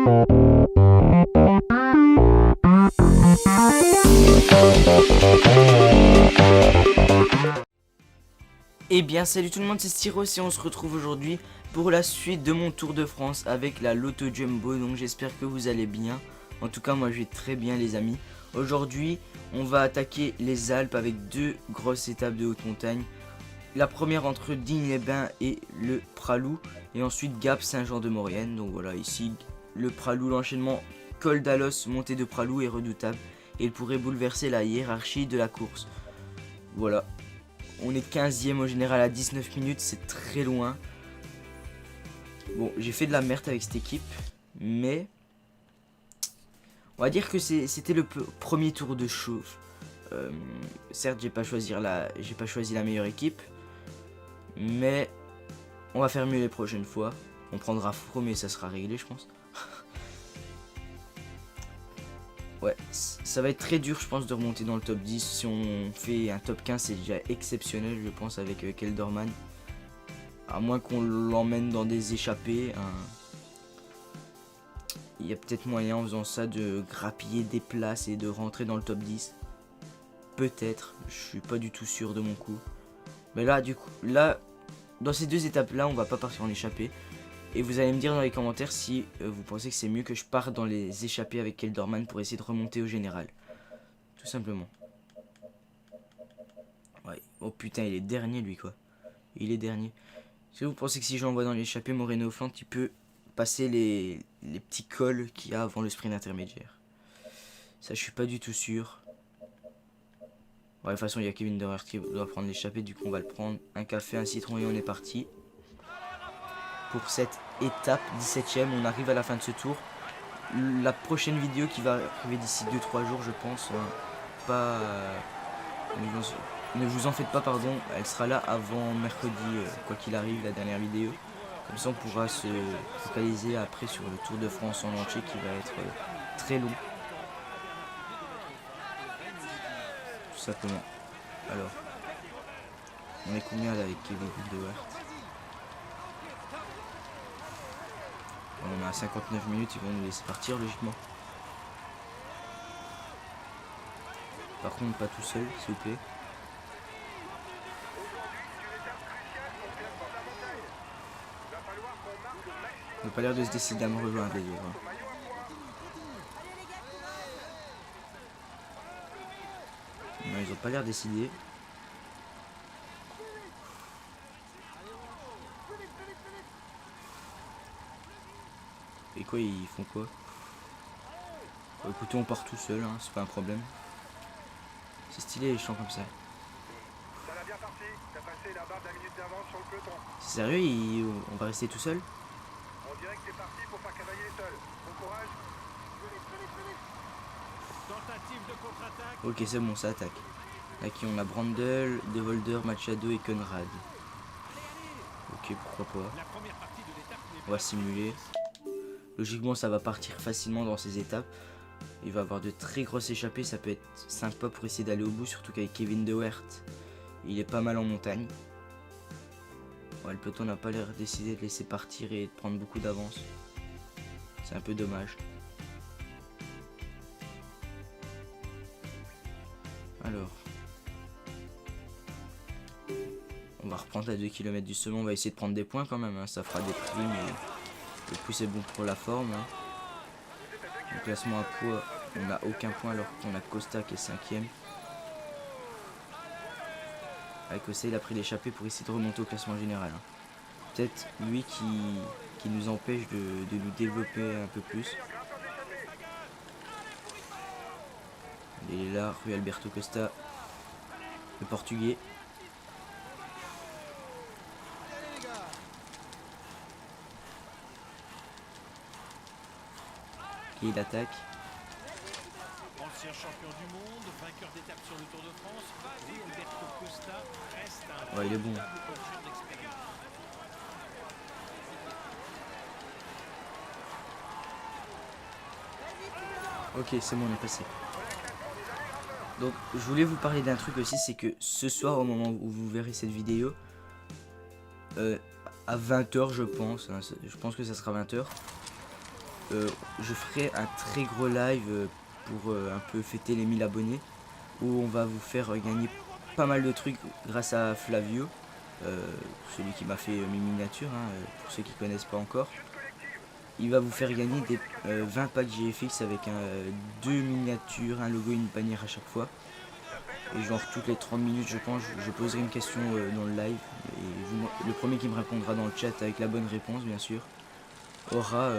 Eh bien salut tout le monde, c'est Styros et on se retrouve aujourd'hui pour la suite de mon Tour de France avec la Lotto Jumbo. Donc j'espère que vous allez bien. En tout cas moi je vais très bien les amis. Aujourd'hui on va attaquer les Alpes avec deux grosses étapes de haute montagne. La première entre Digne-les-Bains et le Pralou. Et ensuite Gap Saint-Jean-de-Maurienne. Donc voilà, ici le Pralou, l'enchaînement col d'Alos, montée de Pralou est redoutable. Et il pourrait bouleverser la hiérarchie de la course. Voilà. On est 15e au général à 19 minutes, c'est très loin. Bon, j'ai fait de la merde avec cette équipe, mais on va dire que c'était le premier tour de chauffe. Certes, j'ai pas choisi la meilleure équipe, mais on va faire mieux les prochaines fois. On prendra Fro, mais ça sera réglé, je pense. Ouais, ça va être très dur, je pense, de remonter dans le top 10. Si on fait un top 15, c'est déjà exceptionnel, je pense, avec Kelderman. À moins qu'on l'emmène dans des échappées. Il y a peut-être moyen en faisant ça de grappiller des places et de rentrer dans le top 10. Peut-être, je suis pas du tout sûr de mon coup. Mais là, du coup, dans ces deux étapes-là, on va pas partir en échappée. Et vous allez me dire dans les commentaires si vous pensez que c'est mieux que je parte dans les échappées avec Kelderman pour essayer de remonter au général. Tout simplement. Ouais. Oh putain, il est dernier lui quoi. Il est dernier. Est-ce que vous pensez que si je l'envoie dans l'échappée, Moreno Flank, il peut passer les petits cols qu'il y a avant le sprint intermédiaire? Ça, je suis pas du tout sûr. Ouais, de toute façon, il y a Kevin Doherty qui doit prendre l'échappée. Du coup, on va le prendre. Un café, un citron et on est parti. Pour cette étape 17ème, on arrive à la fin de ce tour. La prochaine vidéo qui va arriver d'ici 2-3 jours, je pense, ne vous en faites pas, pardon, elle sera là avant mercredi, quoi qu'il arrive, la dernière vidéo. Comme ça, on pourra se focaliser après sur le Tour de France en entier qui va être très long. Tout simplement. Alors, on est combien là avec Kevin Doherty? On a 59 minutes, ils vont nous laisser partir logiquement. Par contre, pas tout seul, s'il vous plaît. Ils n'ont pas l'air de se décider à me rejoindre les deux. Non, ils n'ont pas l'air décidés. Et quoi, ils font quoi? Bon, écoutez, on part tout seul, hein, c'est pas un problème. C'est stylé les chants comme ça. C'est sérieux, on va rester tout seul? On dirait que t'es parti pour faire cavalier seul. Bon courage. Tentative de contre-attaque. Ok, c'est bon, ça attaque. Là qui on a Brandel, De Volder, Machado et Conrad. Ok, pourquoi pas. On va simuler. Logiquement, ça va partir facilement dans ces étapes. Il va avoir de très grosses échappées, ça peut être sympa pour essayer d'aller au bout, surtout qu'avec Kevin Doherty, il est pas mal en montagne. Ouais, le peloton n'a pas l'air décidé de laisser partir et de prendre beaucoup d'avance. C'est un peu dommage. Alors, on va reprendre à 2 km du sommet, on va essayer de prendre des points quand même, hein. Ça fera des prix, mais le plus c'est bon pour la forme. Hein. Le classement à poids, on n'a aucun point alors qu'on a Costa qui est 5ème. Avec Costa, il a pris l'échappée pour essayer de remonter au classement général. Hein. Peut-être lui qui nous empêche de nous développer un peu plus. Il est là, Rui Alberto Costa, le portugais. Et il attaque. Ancien champion du monde, vainqueur d'étape sur le Tour de France, Rui Alberto Costa reste un Ouais, il est bon. coach d'expérience. Ok, c'est bon, on est passé. Donc, je voulais vous parler d'un truc aussi, c'est que ce soir, au moment où vous verrez cette vidéo, à 20 h je pense que ça sera 20 h, je ferai un très gros live pour un peu fêter les 1000 abonnés, où on va vous faire gagner pas mal de trucs grâce à Flavio, celui qui m'a fait mes miniatures, hein, pour ceux qui connaissent pas encore. Il va vous faire gagner des 20 packs GFX avec deux miniatures, un logo et une bannière à chaque fois. Et genre toutes les 30 minutes je pense je poserai une question dans le live. Et le premier qui me répondra dans le chat avec la bonne réponse bien sûr aura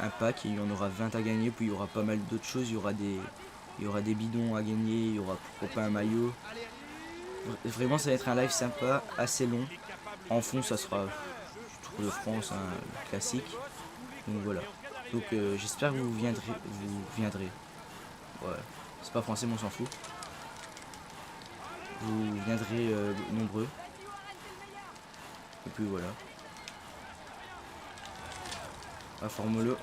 un pack et il y en aura 20 à gagner. Puis il y aura pas mal d'autres choses, il y aura des bidons à gagner, il y aura pourquoi pas un maillot. Vraiment ça va être un live sympa, assez long. En fond ça sera Tour de France, hein, classique. Donc voilà. Donc j'espère que vous viendrez. Ouais, c'est pas français mais on s'en fout. Vous viendrez nombreux. Et puis voilà. Ah, Formolo.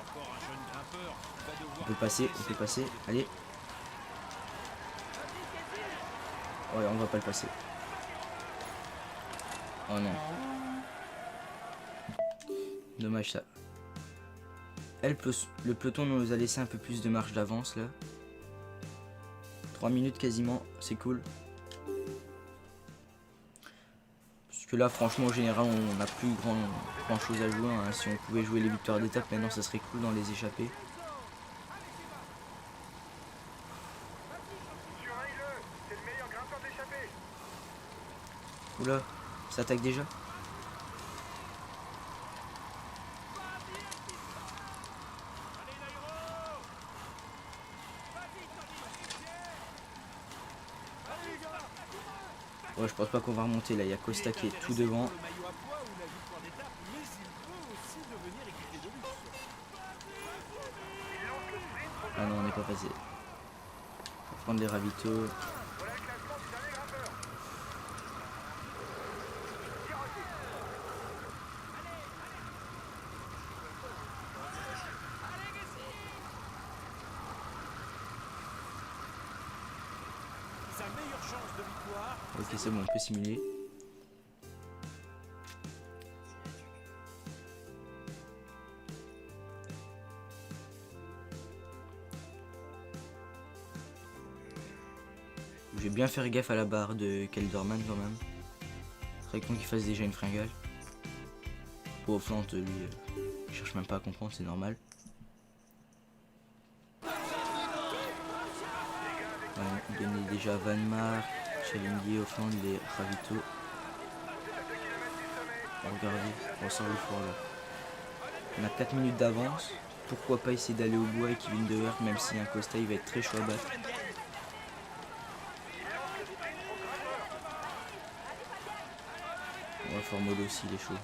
On peut passer, on peut passer. Allez. Ouais, on va pas le passer. Oh non. Dommage ça. Le peloton nous a laissé un peu plus de marge d'avance là. 3 minutes quasiment, c'est cool. Parce que là franchement au général on n'a plus grand chose à jouer, hein. Si on pouvait jouer les victoires d'étape maintenant ça serait cool dans les échappées. Oula, ça attaque déjà. Ouais, je pense pas qu'on va remonter là, il y a Costa qui est tout devant. Ah non, on n'est pas passé. On va prendre les ravitaux. Ok, c'est bon, on peut simuler. Je vais bien faire gaffe à la barre de Kelderman quand même. C'est vrai con qu'il fasse déjà une fringale. Pour au flanc, lui, il cherche même pas à comprendre, c'est normal. On gagnait déjà Van Mark, Challengier au flanc, les ravitaux. Regardez, on sort le fort là. On a 4 minutes d'avance. Pourquoi pas essayer d'aller au bois avec Kevin De Weert, même si un Costa il va être très chaud à battre. On va Formolo aussi, il est chaud.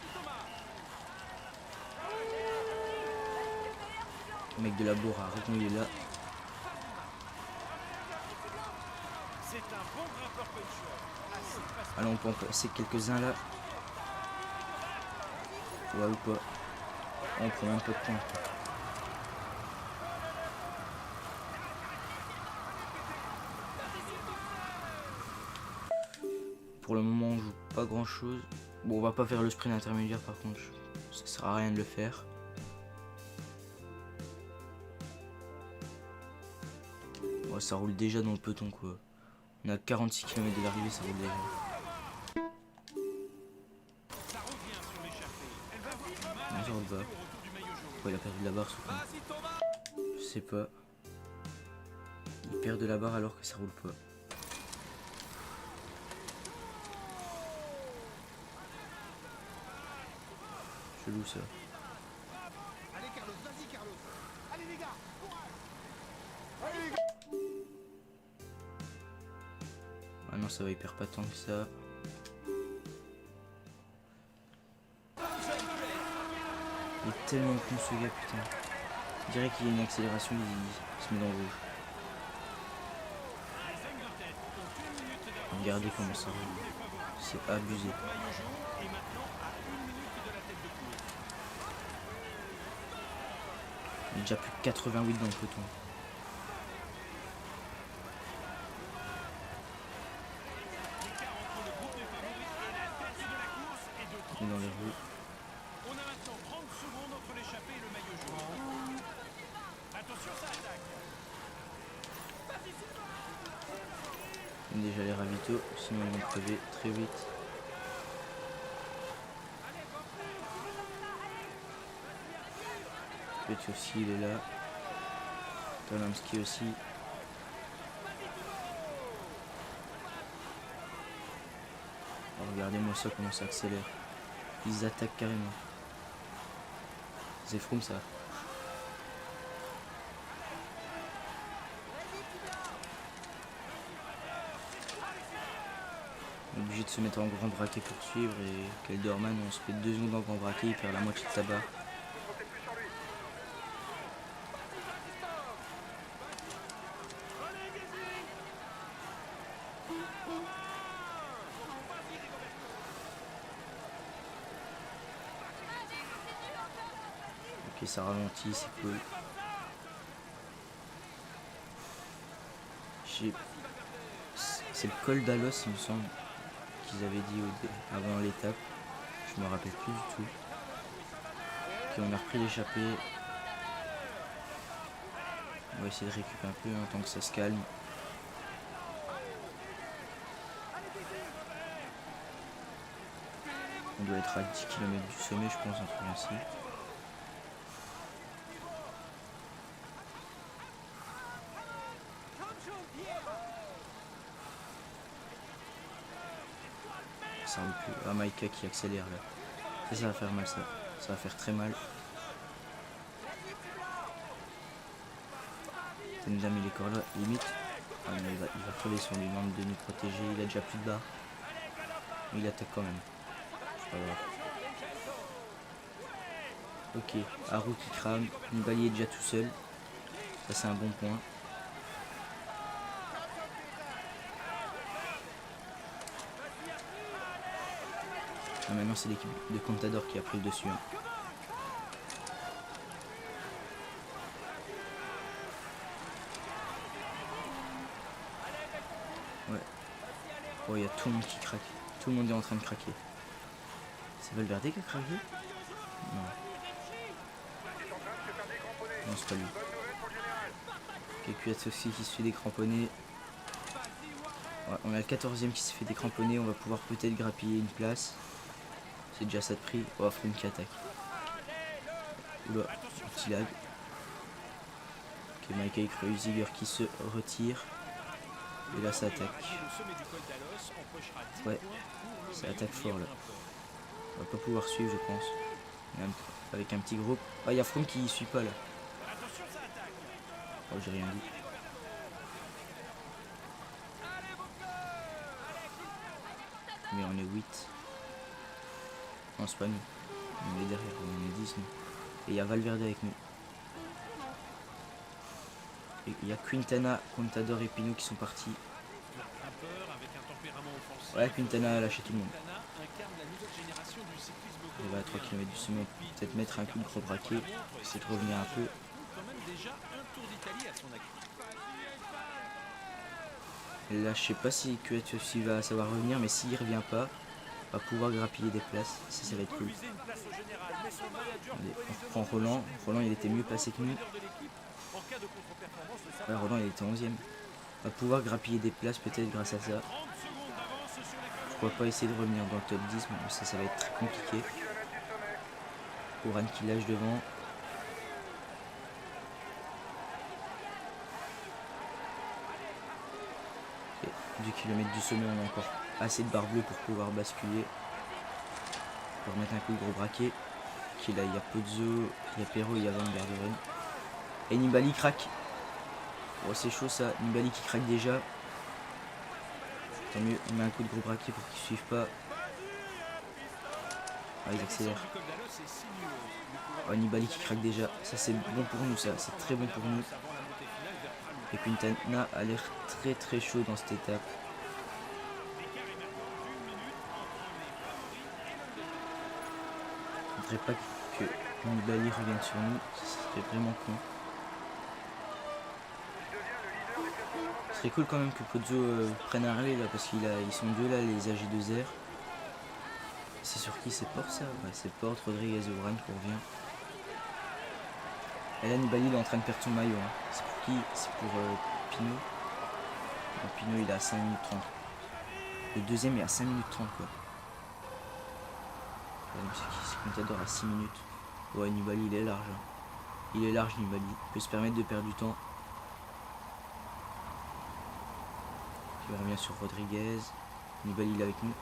Le mec de la bourre a raison, il est là. Alors on peut en passer quelques-uns là. Ouais ou pas. On prend un peu de temps. Pour le moment on joue pas grand chose. Bon on va pas faire le sprint intermédiaire par contre. Ça sert à rien de le faire. Ouais, ça roule déjà dans le peloton quoi. On a 46 km de l'arrivée, ça roule déjà. On s'en va. Pourquoi il a perdu de la barre ce con? Je sais pas. Il perd de la barre alors que ça roule pas. Chelou ça. Allez Carlos, vas-y Carlos. Allez les gars, Ah non ça va, il perd pas tant que ça. Il est tellement con ce gars putain. Je dirais qu'il y a une accélération, il se met dans le rouge. Regardez comment ça roule. C'est abusé. Il est déjà plus de 88 dans le peloton. Il est dans les roues. On a maintenant 30 secondes entre l'échappée et le maillot jaune. Déjà les ravitaux, sinon ils vont crever très vite. Petit aussi il est là. Tolamski aussi. Oh, regardez-moi ça comment ça accélère. Ils attaquent carrément. C'est fou ça. On est obligé de se mettre en grand braquet pour suivre et Kelderman on se fait 2 secondes en grand braquet, il perd la moitié de sa barre. Ok, ça ralentit, c'est cool. C'est le col d'Alos, il me semble, qu'ils avaient dit avant l'étape. Je me rappelle plus du tout. Ok, on a repris l'échappée. On va essayer de récupérer un peu hein, tant que ça se calme. On doit être à 10 km du sommet, je pense, un truc ainsi. Ça aurait pu... Ah, Maïka qui accélère là. Ça va faire mal ça. Ça va faire très mal. Tendam il est encore là, limite. Ah, mais il va crever si on lui demande de nous protéger. Il a déjà plus de barre. Mais il attaque quand même. C'est pas grave. Ok, Haru qui crame. Nibali est déjà tout seul. Ça c'est un bon point. Ah, maintenant c'est l'équipe de Contador qui a pris le dessus. Hein. Ouais. Oh, il y a tout le monde qui craque. Tout le monde est en train de craquer. C'est Valverde qui a craqué? Non. Non, c'est pas lui. Ok, QS aussi qui se fait décramponner. Ouais, on a le 14e qui se fait décramponner. On va pouvoir peut-être grappiller une place. C'est déjà ça de prix. Oh, Froome qui attaque. Oula, petit lag. Ok, Michael Kreuziger qui se retire. Et là, ça attaque. Ouais, ça attaque fort là. On va pas pouvoir suivre, je pense. Avec un petit groupe. Ah, il y a Froome qui suit pas là. Oh, j'ai rien dit. Mais on est 8. Non, c'est pas nous. On est derrière, on est 10 nous. Et il y a Valverde avec nous. Et il y a Quintana, Contador et Pinot qui sont partis. Ouais, Quintana a lâché tout le monde. Il va à 3 km du sommet, peut-être mettre un coup de gros braquet, essayer de revenir un peu. Et là, je sais pas si QH aussi va savoir revenir, mais s'il revient pas, on va pouvoir grappiller des places. Ça va être cool. Allez, on reprend Roland. Roland, il était mieux placé que nous. Ouais, Roland, il était 11e. On va pouvoir grappiller des places peut-être grâce à ça. Pourquoi pas essayer de revenir dans le top 10, mais ça va être très compliqué. Oran qui lâche devant. Okay. 2 km du sommet, on a encore assez de barre bleue pour pouvoir basculer. On va remettre un coup de gros braquet. Okay, là, il y a Pozzo, il y a Perrault, il y a Van Garderen. Et Nibali craque. Oh, c'est chaud ça. Nibali qui craque déjà. Tant mieux, on met un coup de gros braquet pour qu'ils suivent pas. Ah, ils accélèrent. Oh, Nibali qui craque déjà. Ça, c'est bon pour nous, ça. C'est très bon pour nous. Et Quintana a l'air très très chaud dans cette étape. Je ne voudrais pas que Nibali revienne sur nous. Ce serait vraiment con. Ce serait cool quand même que Pozzo prenne un relais là, parce qu'ils sont deux là, les AG2R. C'est sur qui c'est Porte ça? Ouais, c'est Porte, Rodriguez et Oran qui revient. Et là, Nibali, il est en train de perdre son maillot. Hein. C'est pour qui? C'est pour Pinot. Non, Pinot, il est à 5 minutes 30. Le deuxième est à 5 minutes 30, quoi. C'est qui? C'est Contador à 6 minutes. Ouais, Nibali, il est large. Hein. Il est large, Nibali. Il peut se permettre de perdre du temps. Il revient sur Rodriguez. Nibali, il est avec nous.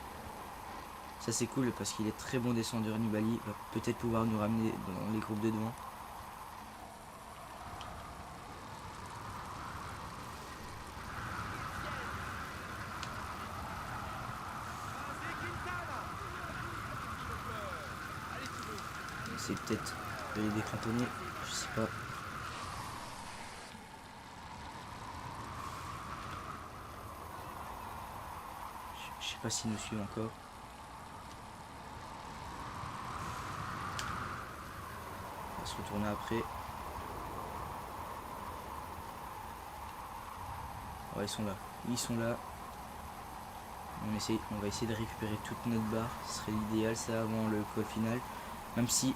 Ça, c'est cool parce qu'il est très bon descendeur. Nibali va peut-être pouvoir nous ramener dans les groupes de devant. C'est peut-être les décrantonner, je sais pas. Je sais pas s'ils nous suivent encore. On va se retourner après. Ouais, ils sont là. Ils sont là. On va essayer de récupérer toute notre barre. Ce serait l'idéal ça avant le col final. Même si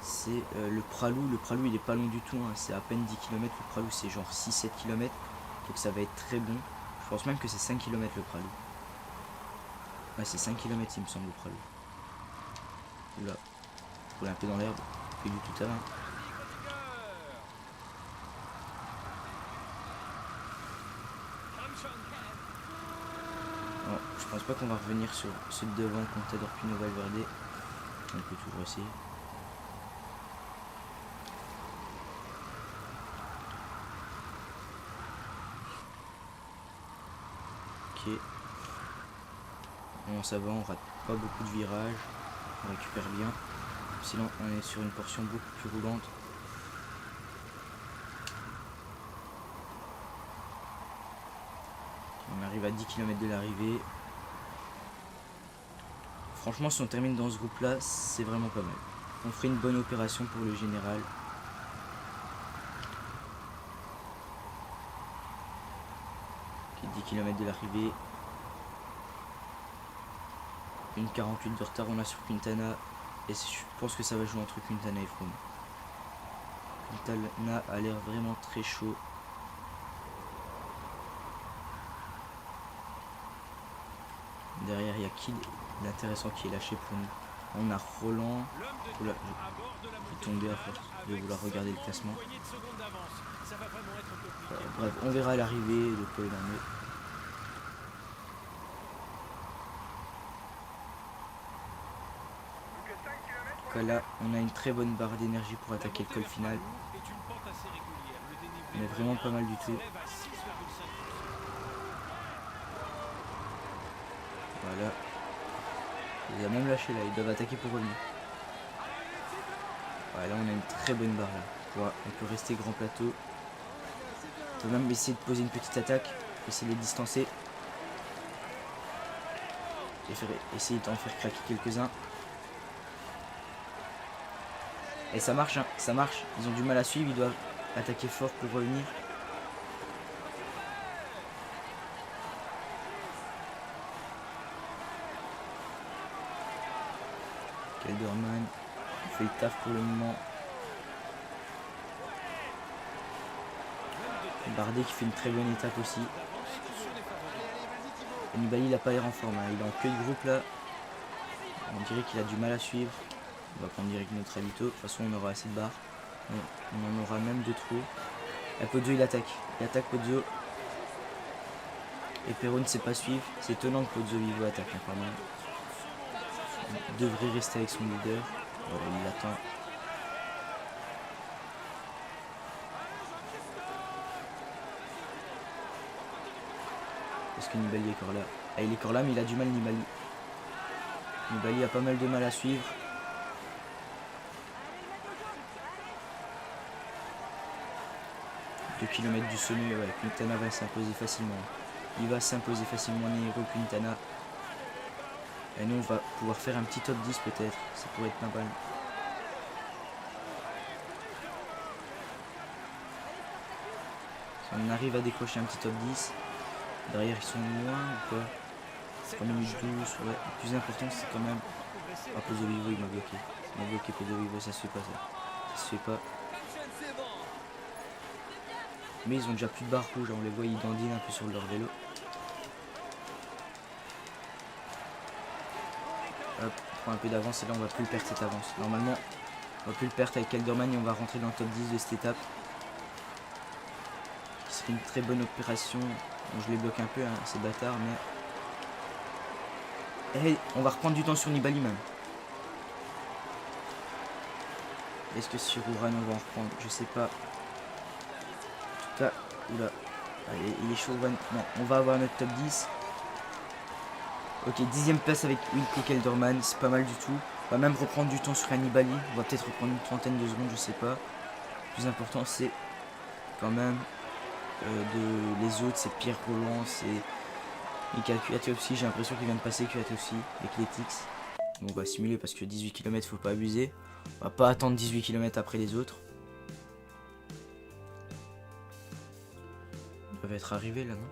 c'est le Pralou. Le Pralou il est pas long du tout. Hein. C'est à peine 10 km. Le Pralou c'est genre 6-7 km. Donc ça va être très bon. Je pense même que c'est 5 km le Pralou. Ouais, c'est 5 km il me semble le Pralou. Oula. Roule un peu dans l'herbe. Puis du tout à l'heure. Bon, je pense pas qu'on va revenir sur ceux de devant Contador Pinot Valverde. On peut toujours essayer. Ok. Bon, ça va, on rate pas beaucoup de virages. On récupère bien. Sinon, on est sur une portion beaucoup plus roulante. On arrive à 10 km de l'arrivée. Franchement, si on termine dans ce groupe-là, c'est vraiment pas mal. On ferait une bonne opération pour le général. Okay, 10 km de l'arrivée. Une 48 de retard, on a sur Quintana. Et je pense que ça va jouer entre Quintana et Froome. Quintana a l'air vraiment très chaud. Derrière, il y a qui l'intéressant qui est lâché pour nous. On a Roland. Oula, il est tombé à force de vouloir regarder le classement. Bref, on verra à l'arrivée de quoi il en est. Là, on a une très bonne barre d'énergie pour attaquer le col final. On est vraiment pas mal du tout. Voilà. Il a même lâché là, ils doivent attaquer pour revenir. Voilà, on a une très bonne barre là. On peut rester grand plateau. On peut même essayer de poser une petite attaque. Essayer de les distancer. Et essayer d'en faire craquer quelques-uns. Et ça marche, hein, ça marche. Ils ont du mal à suivre, ils doivent attaquer fort pour revenir. Kelderman, il fait le taf pour le moment. Bardet qui fait une très bonne étape aussi. Et Nibali, il n'a pas l'air en forme, hein. Il est en queue de groupe là. On dirait qu'il a du mal à suivre. On va prendre direct notre ravito. De toute façon, on aura assez de barres. On en aura même de trop. Et Pozzo, il attaque. Il attaque Pozzo. Et Perro ne sait pas suivre. C'est étonnant que Pozzo Vivo attaque quand même. Il devrait rester avec son leader. Voilà, il l'attend. Est-ce que Nibali est encore là? Ah, il est encore là, mais il a du mal, Nibali. Nibali a pas mal de mal à suivre. Kilomètres du sommet, ouais, Quintana va s'imposer facilement. Il va s'imposer facilement, Nairo Quintana. Et nous, on va pouvoir faire un petit top 10 peut-être. Ça pourrait être pas mal. Si on arrive à décrocher un petit top 10. Derrière, ils sont loin ou pas? 3 minutes 12, ouais. Le plus important, c'est quand même... Ah, Pozzo Vivo, il m'a bloqué. Il m'a bloqué Pozzo Vivo, ça se fait pas ça. Ça se fait pas. Mais ils ont déjà plus de barre rouge, on les voit, ils dandinent un peu sur leur vélo. Hop, on prend un peu d'avance et là on va plus le perdre cette avance. Normalement, on va plus le perdre avec Kelderman et on va rentrer dans le top 10 de cette étape. Ce serait une très bonne opération. Bon, je les bloque un peu, hein, ces bâtards, mais... Hey, on va reprendre du temps sur Nibali même. Est-ce que sur Uran on va en reprendre? Je sais pas. En tout cas, oula. Allez, il est chaud Uran. Non, on va avoir notre top 10. Ok, 10ème place avec Wilco Kelderman, c'est pas mal du tout. On va même reprendre du temps sur Nibali. On va peut-être reprendre une trentaine de secondes, je sais pas. Le plus important c'est quand même les autres, c'est Pierre Roland, c'est Michael Kwiatkowski, j'ai l'impression qu'il vient de passer Kwiatkowski avec les Tix. Bon, on va simuler parce que 18 km faut pas abuser. On va pas attendre 18 km après les autres. Ils doivent être arrivés là, non?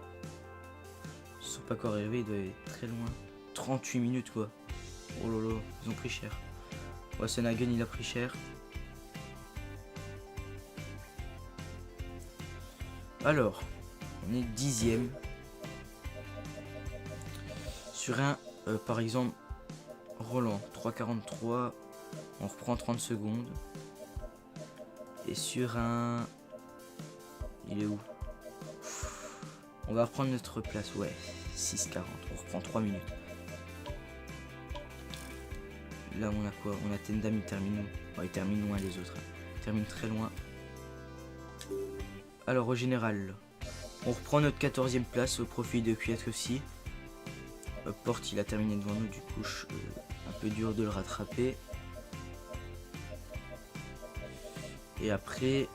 Ils sont pas encore arrivés, ils doivent être très loin. 38 minutes quoi. Oh lolo, ils ont pris cher. Wassenhagen il a pris cher. Alors, on est 10ème. Sur un, par exemple, Roland, 3,43, on reprend 30 secondes. Et sur un... Il est où? On va reprendre notre place, ouais, 6,40, on reprend 3 minutes. Là on a quoi? On a Tendam, il termine où? Oh, il termine loin les autres, il termine très loin. Alors au général, on reprend notre 14ème place au profit de Kwiatkowski. Porte il a terminé devant nous, du coup un peu dur de le rattraper. Et après,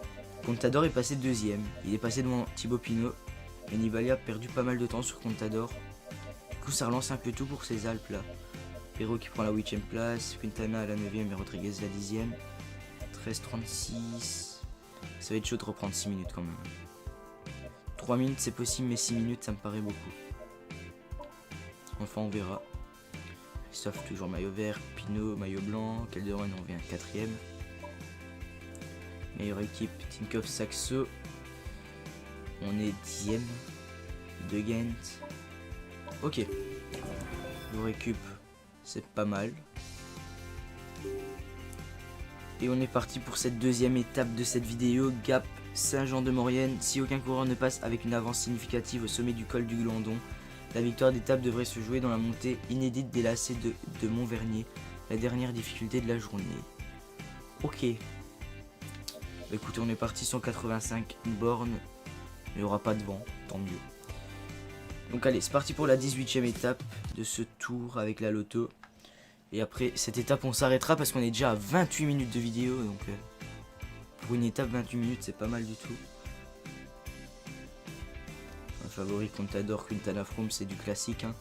Contador est passé deuxième, il est passé devant Thibaut Pinot. Et Nibali a perdu pas mal de temps sur Contador. Du coup ça relance un peu tout pour ces Alpes là. Perrault qui prend la 8ème place, Quintana à la 9ème et Rodriguez la 10ème. 13,36. Ça va être chaud de reprendre 6 minutes quand même. 3 minutes c'est possible mais 6 minutes ça me paraît beaucoup. Enfin on verra. Christophe toujours maillot vert, Pinot maillot blanc, Calderon on revient 4ème. Meilleure équipe, Tinkoff Saxo. On est 10ème de Ghent. Ok. Le récup, c'est pas mal. Et on est parti pour cette deuxième étape de cette vidéo. Gap Saint-Jean-de-Maurienne. Si aucun coureur ne passe avec une avance significative au sommet du col du Glandon, la victoire d'étape devrait se jouer dans la montée inédite des lacets de Montvernier. La dernière difficulté de la journée. Ok. Écoutez, on est parti 185 bornes. Il n'y aura pas de vent, tant mieux. Donc allez, c'est parti pour la 18ème étape de ce tour avec la loto. Et après cette étape on s'arrêtera parce qu'on est déjà à 28 minutes de vidéo. Donc pour une étape 28 minutes c'est pas mal du tout. Un favori Contador, Quintana Froome, c'est du classique hein.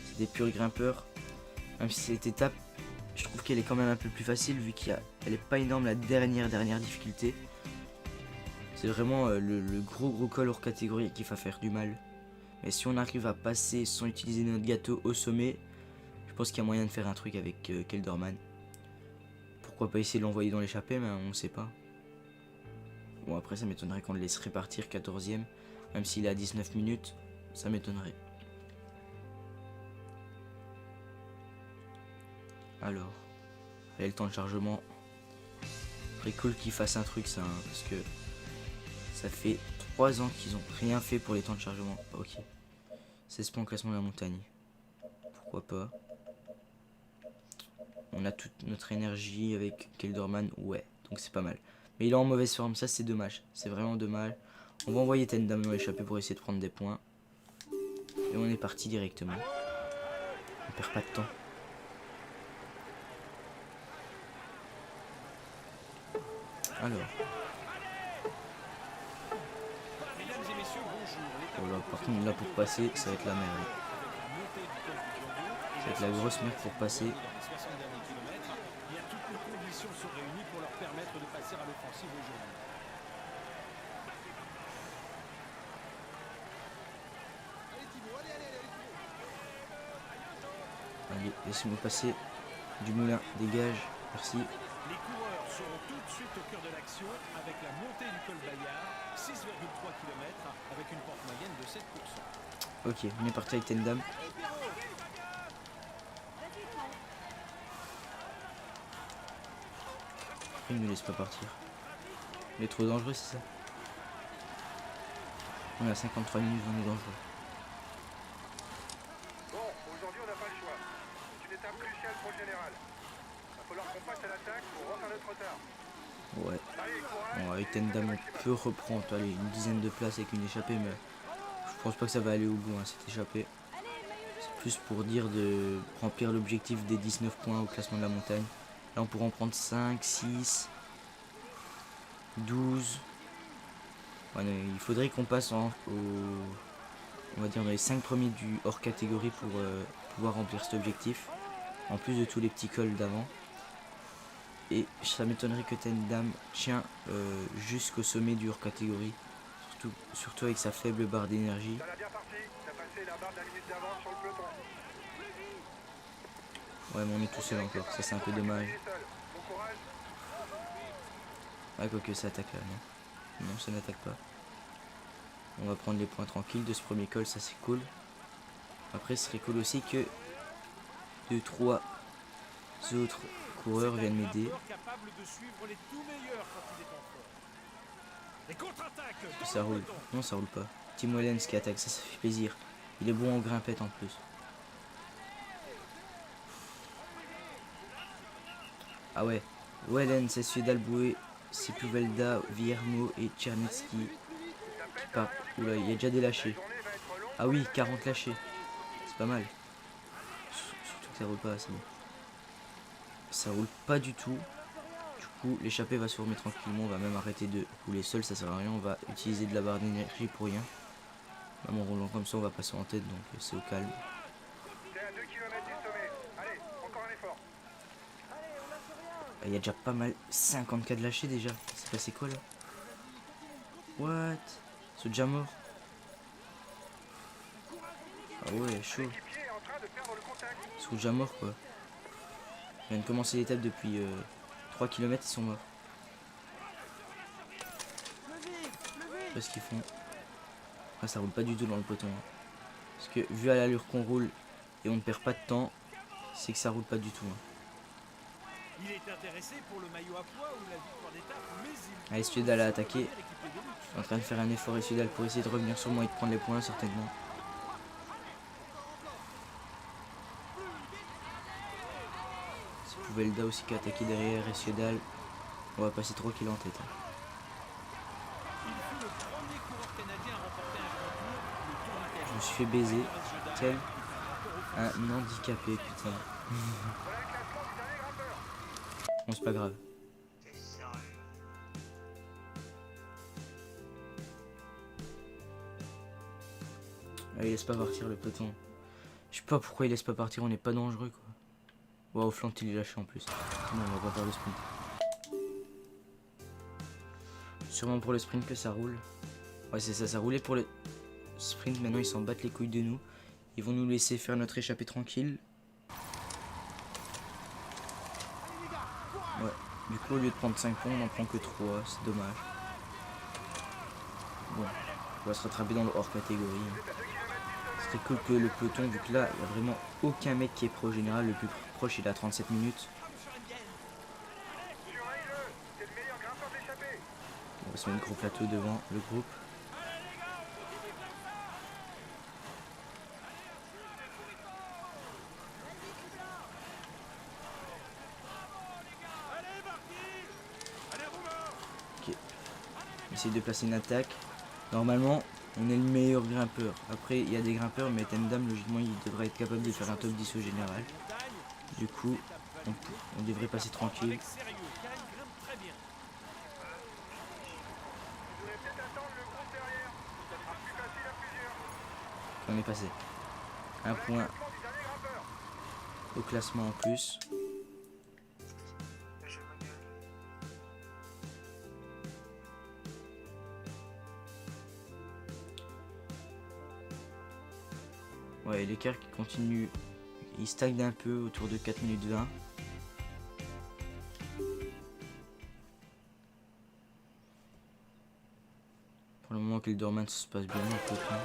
C'est des purs grimpeurs. Même si cette étape je trouve qu'elle est quand même un peu plus facile vu qu'elle est pas énorme la dernière difficulté. C'est vraiment le gros col hors catégorie qui va faire du mal. Mais si on arrive à passer sans utiliser notre gâteau au sommet, je pense qu'il y a moyen de faire un truc avec Kelderman. Pourquoi pas essayer de l'envoyer dans l'échappée, mais on ne sait pas. Bon après ça m'étonnerait qu'on le laisse repartir 14ème. Même s'il est à 19 minutes, ça m'étonnerait. Alors, allez le temps de chargement. Très cool qu'ils fassent un truc ça, hein, parce que ça fait 3 ans qu'ils ont rien fait pour les temps de chargement. Ok. 16 points au classement de la montagne. Pourquoi pas. On a toute notre énergie avec Kelderman. Ouais, donc c'est pas mal. Mais il est en mauvaise forme, ça c'est dommage. C'est vraiment dommage. On va envoyer Tendam dans l'échappée pour essayer de prendre des points. Et on est parti directement. On perd pas de temps. Alors. Voilà, par contre là pour passer ça va être la merde. Ça va être la grosse merde pour passer. Allez, laissez-moi passer. Dumoulin, dégage, merci. Les coureurs seront tout de suite au cœur de l'action avec la montée du col Bayard, 6,3 3 km avec une pente moyenne de 7%. Ok, on est parti avec Tendam. Il ne nous laisse pas partir. Il est trop dangereux, c'est ça? On a 53 minutes, on est dangereux. Bon, aujourd'hui on n'a pas le choix. C'est une étape cruciale pour le général. Va falloir qu'on passe à l'attaque pour refaire notre retard. Ouais. Allez, courage. Bon, avec Tendam, on peut reprendre allez, une dizaine de places avec une échappée, mais je pense pas que ça va aller au bout, hein, cette échappée. C'est plus pour dire de remplir l'objectif des 19 points au classement de la montagne. Là, on pourra en prendre 5, 6, 12. Ouais, il faudrait qu'on passe on va dire dans les 5 premiers du hors catégorie pour pouvoir remplir cet objectif. En plus de tous les petits cols d'avant. Et ça m'étonnerait que Tendam tient jusqu'au sommet du hors catégorie. Surtout avec sa faible barre d'énergie. Ça l'a bien parti. T'as passé la barre de la minute d'avance sur le peloton. Ouais, mais on est tout seul encore. Ça, c'est un peu dommage. Il est seul. Bon courage. Ah, quoique ça attaque là, non? Non, ça n'attaque pas. On va prendre les points tranquilles de ce premier col, ça c'est cool. Après, ce serait cool aussi que 2-3 autres coureurs viennent m'aider. Capable de suivre les tout meilleurs quand il est en forme. Les contre-attaques. Ça roule. Non, ça roule pas. Tim Wellens qui attaque, ça fait plaisir. Il est bon en grimpette en plus. Ah ouais. Wellens, Essuie Dalboué, Sepulveda, Viermo et Tchernetsky. Oula, il y a déjà des lâchés. Ah oui, 40 lâchés. C'est pas mal. Surtout que ça roule pas assez bon. Ça roule pas du tout. Du coup, l'échappée va se former tranquillement. On va même arrêter de rouler seul, ça sert à rien. On va utiliser de la barre d'énergie pour rien. Même en roulant comme ça, on va passer en tête, donc c'est au calme. T'es à 2 km du sommet. Allez, encore un effort. Il y a déjà pas mal. 54 de lâchés déjà. C'est passé quoi là? What? C'est déjà mort? Ah ouais, chaud. L'équipier est en train de perdre le contact. Ils sont déjà morts quoi. Ils viennent de commencer l'étape depuis 3 km, ils sont morts. Je sais pas ce qu'ils font. Ah, ça roule pas du tout dans le peloton. Hein. Parce que vu à l'allure qu'on roule et on ne perd pas de temps, c'est que ça roule pas du tout. Hein. Il est intéressé pour le maillot à poids ou la victoire d'étape, mais il Allez, Suédal a attaqué. Je suis en train de faire un effort et Suédal pour essayer de revenir sur moi et de prendre les points certainement. C'est Pouvelda aussi qui a attaqué derrière et Suédal. On va passer 3 kg en tête. Hein. fut le premier coureur canadien à remporter un grand tour, le Tour du Canada. Je me suis fait baiser, tel un handicapé, putain. Bon, c'est pas grave. Ah, il laisse pas partir le peloton. Je sais pas pourquoi il laisse pas partir, on n'est pas dangereux quoi. Wow, Flant il est lâché en plus. Non, on va pas faire le sprint. Sûrement pour le sprint que ça roule. Ouais, c'est ça, ça roulait pour le sprint. Maintenant ils s'en battent les couilles de nous. Ils vont nous laisser faire notre échappée tranquille. Ouais, du coup au lieu de prendre 5 points, on en prend que 3, c'est dommage. Bon, on va se rattraper dans le hors catégorie. C'est très cool que le peloton, vu que là, il n'y a vraiment aucun mec qui est pro général. Le plus proche, il est à 37 minutes. On va se mettre gros plateau devant le groupe. Ok. On essaye de placer une attaque. Normalement, on est le meilleur grimpeur. Après, il y a des grimpeurs, mais Tendam, logiquement, il devrait être capable de faire un top 10 au général. Du coup, on devrait passer tranquille. On est passé. Un point au classement en plus. Ouais, l'écart qui continue, il stagne un peu autour de 4 minutes 20. Pour le moment, Kelderman, ça se passe bien dans le peloton.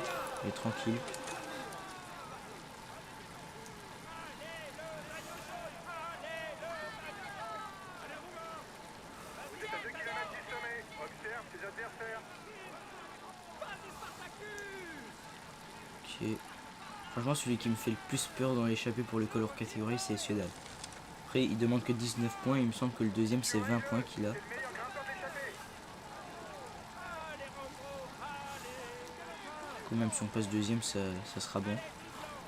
Il est tranquille. Vous êtes à 2 km du sommet. Observe ses adversaires. Ok. Franchement, celui qui me fait le plus peur dans l'échappée pour les color catégories, c'est Ciudad. Après, il demande que 19 points. Il me semble que le deuxième, c'est 20 points qu'il a. C'est le meilleur grimpeur de l'échappée. Du coup, même si on passe deuxième, ça sera bon.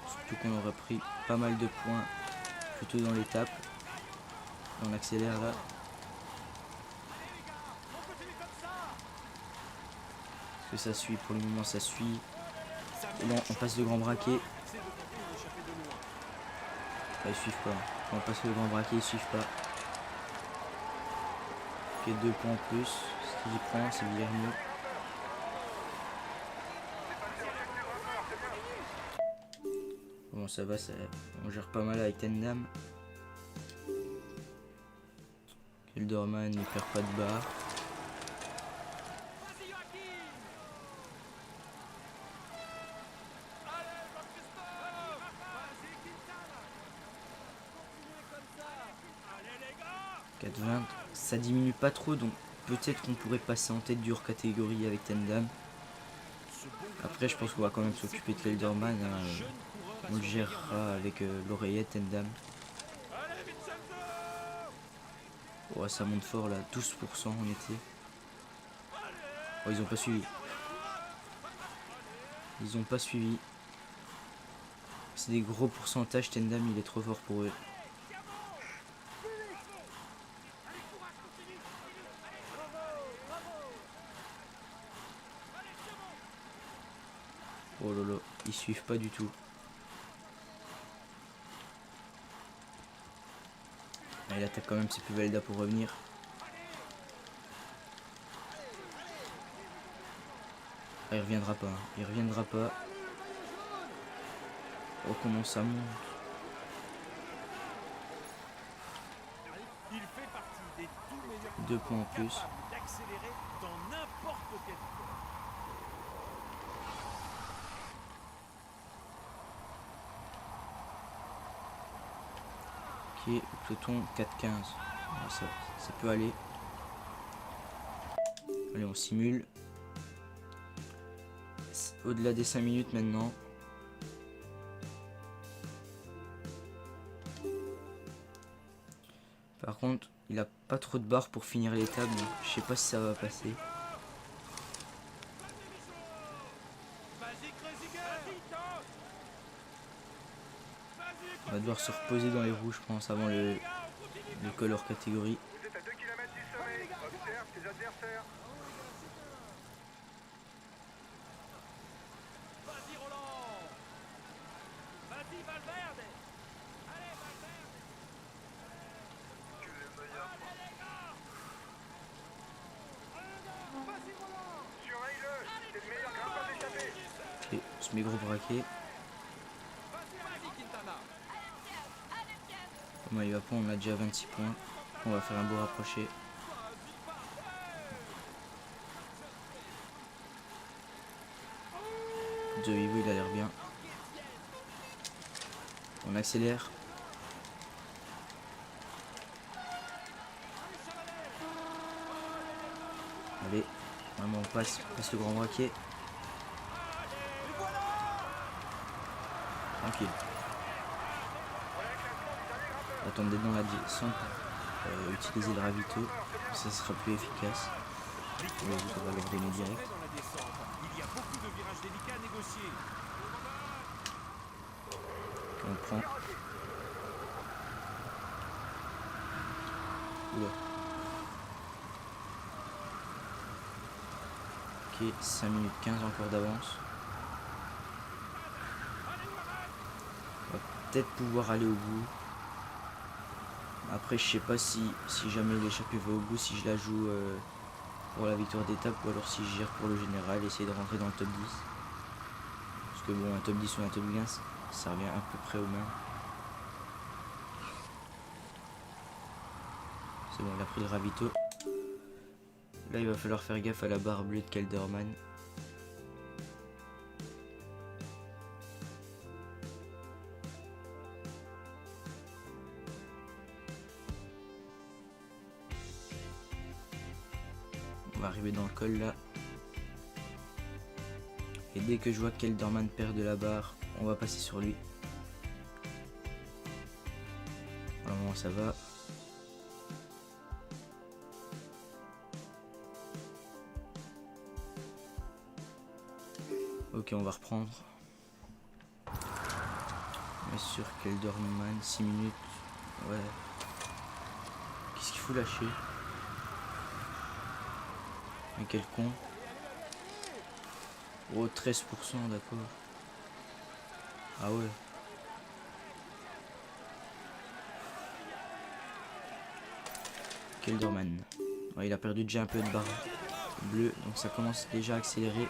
Surtout qu'on aurait pris pas mal de points plutôt dans l'étape. On accélère là. Est-ce que ça suit? Pour le moment, ça suit. Et là, on passe le grand braquet. Ah, ils suivent pas. On passe le grand braquet, ils suivent pas. Ok, 2 points en plus. Ce qu'il prend, c'est Villermo. Bon, ça va, on gère pas mal avec Tendam. Kelderman, il perd pas de barre. « 4,20, ça diminue pas trop, donc peut-être qu'on pourrait passer en tête du hors catégorie avec Tendam. Après, je pense qu'on va quand même s'occuper de Kelderman. Hein. On le gérera avec l'oreillette Tendam. Oh, ça monte fort là, 12% en été. Oh, ils ont pas suivi. Ils ont pas suivi. C'est des gros pourcentages, Tendam il est trop fort pour eux. Oh lolo, ils suivent pas du tout. Ah, il attaque quand même ses Sepulveda pour revenir. Ah, il reviendra pas, hein. Il reviendra pas. Oh, comment ça monte. Il fait partie des tout meilleurs 2 points en plus. capables d'accélérer dans n'importe quel sport. Ok, peloton 4-15. Ah, ça peut aller. Allez, on simule. Au-delà des 5 minutes maintenant. Par contre, il a pas trop de barres pour finir l'étape, donc je sais pas si ça va passer. On va devoir se reposer dans les roues, je pense, avant le color catégorie. Vous êtes à 2 km du sommet. Observe ses adversaires. Vas-y Roland. Vas-y Valverde. Allez Valverde. Surveille-le. C'est le meilleur grimpeur de l'échappée. Ok, on se met gros braquet. Vas-y Quintana. Comment il va pas, on a déjà 26 points. On va faire un beau rapproché. De Vivo, il a l'air bien. On accélère. Allez, vraiment on passe le grand braquet. Tranquille. Attendez dans la descente pour utiliser le ravito. Ça sera plus efficace. On va l'ordonner direct. Dans la descente, il y a beaucoup de virages délicats à négocier. On prend. Oula. Ok, 5 minutes 15 encore d'avance. On va peut-être pouvoir aller au bout. Après, je sais pas si jamais l'échappée va au bout, si je la joue pour la victoire d'étape ou alors si je gère pour le général, essayer de rentrer dans le top 10. Parce que bon, un top 10 ou un top 15, ça revient à peu près au même. C'est bon, il a pris le ravito. Là, il va falloir faire gaffe à la barre bleue de Kelderman. col là. Et dès que je vois qu'Elderman perd de la barre, on va passer sur lui. Pour le moment ça va. Ok, on va reprendre. Bien sûr qu'Elderman, 6 minutes. Ouais. Qu'est-ce qu'il faut lâcher? Mais quel con. Oh, 13%, d'accord. Ah ouais. Kelderman. Ouais, il a perdu déjà un peu de barre bleue, donc ça commence déjà à accélérer.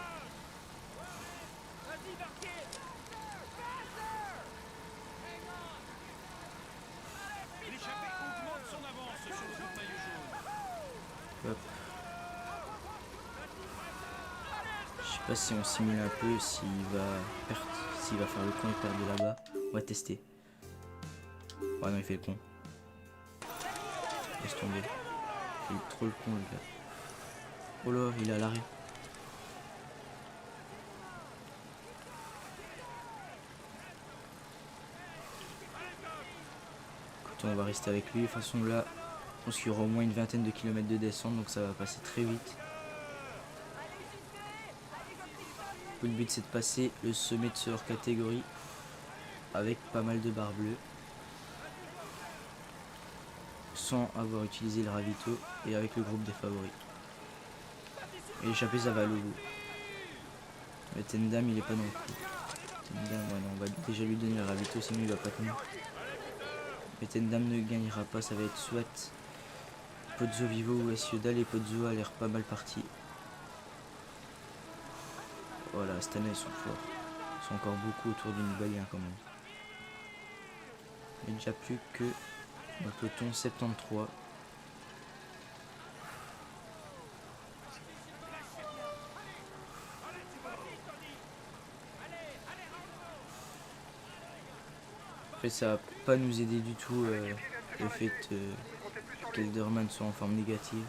L'échappée augmente son avance sur le groupe maillot jaune. Hop. Je sais pas si on simule un peu, s'il va faire le con et perdre de là-bas. On va tester. Oh non, il fait le con. Laisse tomber. Il est trop le con, le gars. Oh là, il est à l'arrêt. Écoutez, on va rester avec lui. De toute façon, là, je pense qu'il y aura au moins une vingtaine de kilomètres de descente, donc ça va passer très vite. Le but, c'est de passer le sommet de ce hors catégorie avec pas mal de barres bleues, sans avoir utilisé le ravito et avec le groupe des favoris. Et l'échappée, ça va aller au bout. Mais Tendam, il est pas dans le coup. Tendam, ouais, non, on va déjà lui donner le ravito, sinon il va pas tenir. Mais Tendam ne gagnera pas, ça va être soit Pozzo Vivo ou Esiodal, et Pozzo a l'air pas mal parti. Voilà, Astana ils sont forts. Ils sont encore beaucoup autour du Nibali quand même. Il n'y a déjà plus que le peloton 73. Après ça va pas nous aider du tout le fait qu'Elderman soit en forme négative.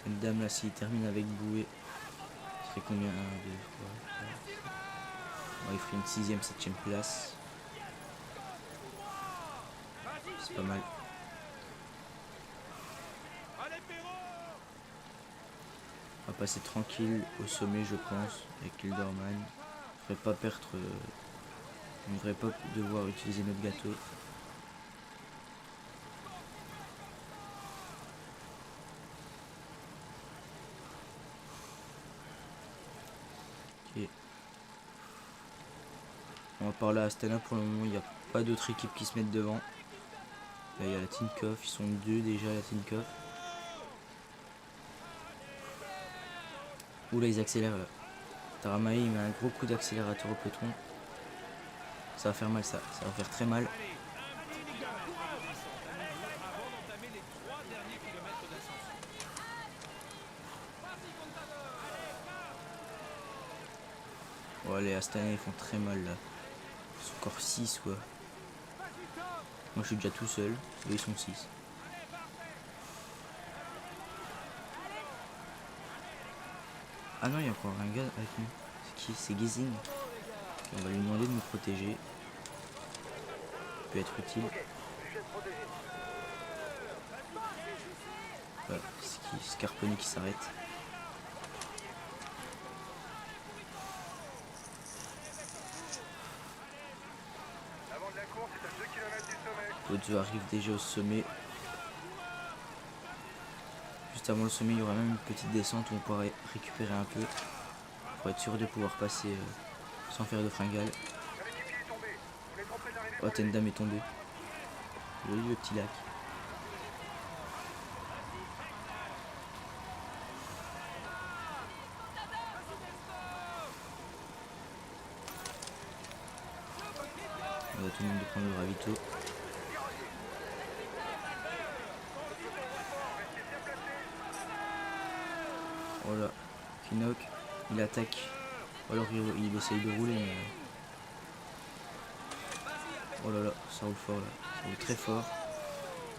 Cette dame là, s'il termine avec Boué, ce serait combien? 1, 2, 3, 4, 5. Ouais, il ferait une 6ème, 7ème place. C'est pas mal. On va passer tranquille au sommet, je pense, avec Elderman. On ne devrait pas perdre. On ne devrait pas devoir utiliser notre gâteau. Ok. On va parler à Astana pour le moment, il n'y a pas d'autres équipes qui se mettent devant. Là il y a la Tinkoff, ils sont deux déjà la Tinkoff. Ouh là ils accélèrent là. Taramae il met un gros coup d'accélérateur au peloton. Ça va faire mal ça va faire très mal. Oh les Astana ils font très mal là. Ils sont encore 6 quoi. Moi je suis déjà tout seul, eux ils sont 6. Ah non il y a encore un gars avec nous. C'est qui? C'est Gazing. On va lui demander de nous protéger. Ça peut être utile. Voilà, c'est Scarponi qui s'arrête. Avant de la course, c'est à 2 km du sommet. Pozzo arrive déjà au sommet. Juste avant le sommet, il y aura même une petite descente où on pourra récupérer un peu pour être sûr de pouvoir passer sans faire de fringale. Oh, Tendam est tombé. Joli le petit lac. On va tout le monde de prendre le ravito. Voilà, Kinnock, il attaque. Ou alors il essaye de rouler mais... Oh là là, ça roule fort là. Ça roule très fort.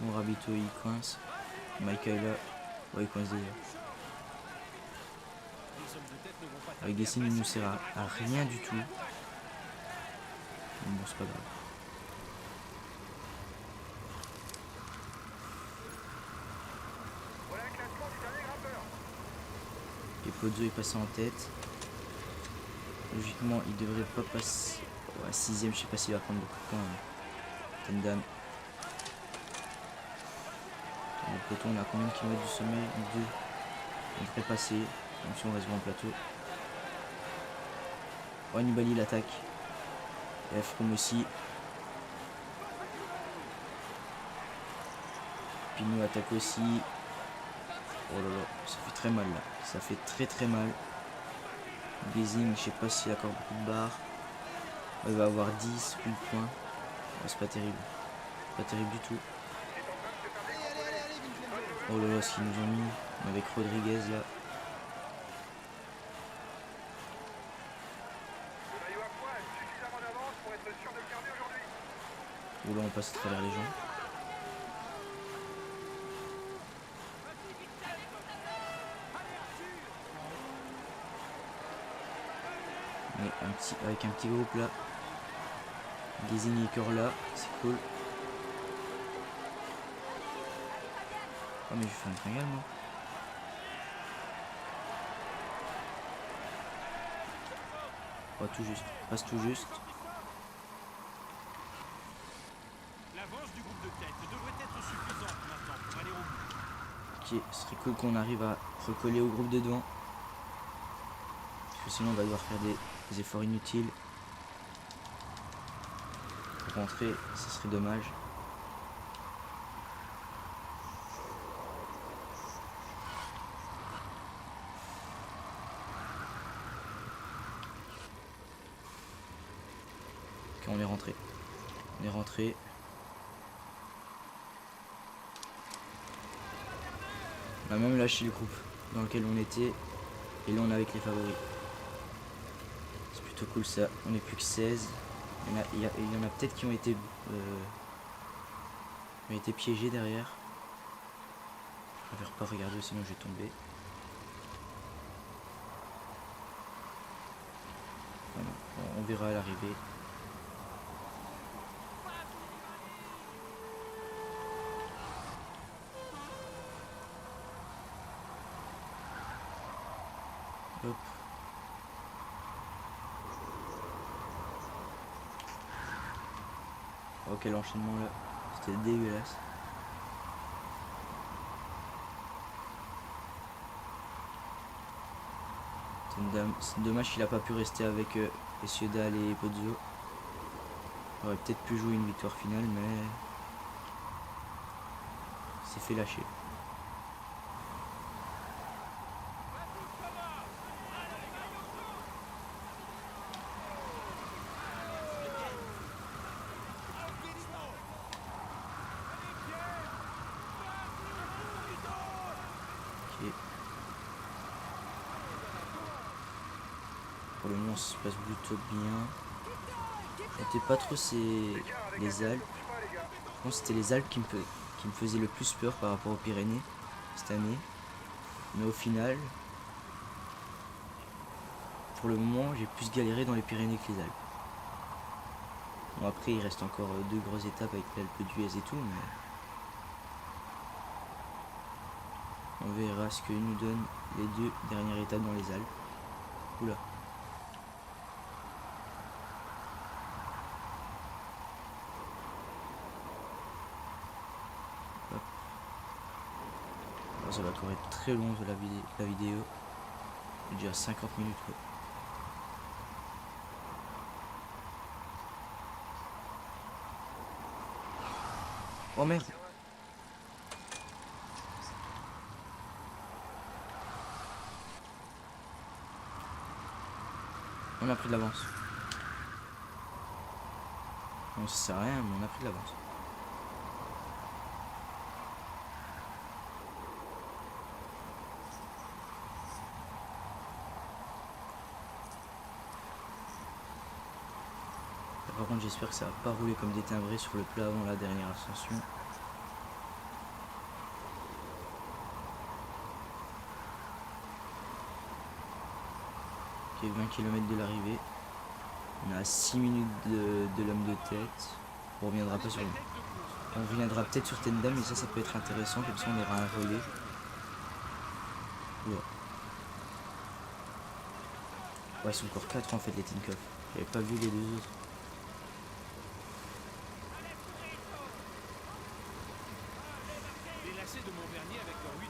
Mon Rabito il coince. Michael là. Ouais, il coince déjà. Avec des signes, il nous sert à rien du tout. Bon, c'est pas grave. Voilà le classement du dernier grimpeur. Et Pozzo est passé en tête. Logiquement, il devrait pas passer. Ouais, 6ème, je sais pas s'il va prendre beaucoup de points. Tendam. Dans le peloton, on a combien de kilomètres du sommet? 2. On devrait passer, même si on reste bon en plateau. Oh, Nibali l'attaque. Et Froome aussi. Pinot attaque aussi. Oh là là, ça fait très mal là. Ça fait très mal. Blazing, je sais pas s'il a encore beaucoup de barres. Il va avoir 10 plus de points. Oh, c'est pas terrible. Pas terrible du tout. Oh là là, ce qu'ils nous ont mis avec Rodriguez là. Le maillot à poids a suffisamment d'avance pour être sûr de le garder aujourd'hui. Oh là, on passe à travers les gens. Mais avec un petit groupe là. Gazing et là, c'est cool. Oh mais je fais un tringle moi. Oh tout juste, passe tout juste. L'avance du groupe de tête devrait être suffisante maintenant pour aller au bout. Ok, ce serait cool qu'on arrive à recoller au groupe de devant. Parce que sinon on va devoir faire des efforts inutiles. Pour rentrer, ce serait dommage. Ok, on est rentré. On est rentré. On a même lâché le groupe dans lequel on était. Et là on est avec les favoris. C'est plutôt cool ça. On est plus que 16. Il y en a peut-être qui ont été piégés derrière. Je préfère pas regarder sinon je vais tomber. Voilà. Bon, on verra à l'arrivée. Hop. Oh quel enchaînement là. C'était dégueulasse. C'est dommage qu'il a pas pu rester avec Essiodal et Pozzo. Il aurait peut-être pu jouer une victoire finale mais il s'est fait lâcher. Ok. Pour le moment ça se passe plutôt bien. Je sentais pas trop les Alpes. Je pense que c'était les Alpes qui me faisaient le plus peur par rapport aux Pyrénées cette année. Mais au final, pour le moment, j'ai plus galéré dans les Pyrénées que les Alpes. Bon après, il reste encore 2 grosses étapes avec l'Alpe d'Huez et tout, mais on verra ce que nous donnent les 2 dernières étapes dans les Alpes. Oula. Ça va encore être très long de la vidéo. Déjà 50 minutes quoi. Oh merde. On a pris de l'avance. Bon, ça sert à rien, mais on a pris de l'avance. Par contre, j'espère que ça va pas rouler comme des timbrés sur le plat avant la dernière ascension. Ok, 20 km de l'arrivée. On est à 6 minutes de l'homme de tête. On reviendra pas sur lui. On reviendra peut-être sur Tendam, mais ça peut être intéressant, comme ça on aura un relais. Ouais, ouais, ils sont encore 4 en fait les Tinkoff. J'avais pas vu les deux autres. Les lacets de Montvernier, avec leur 8,2%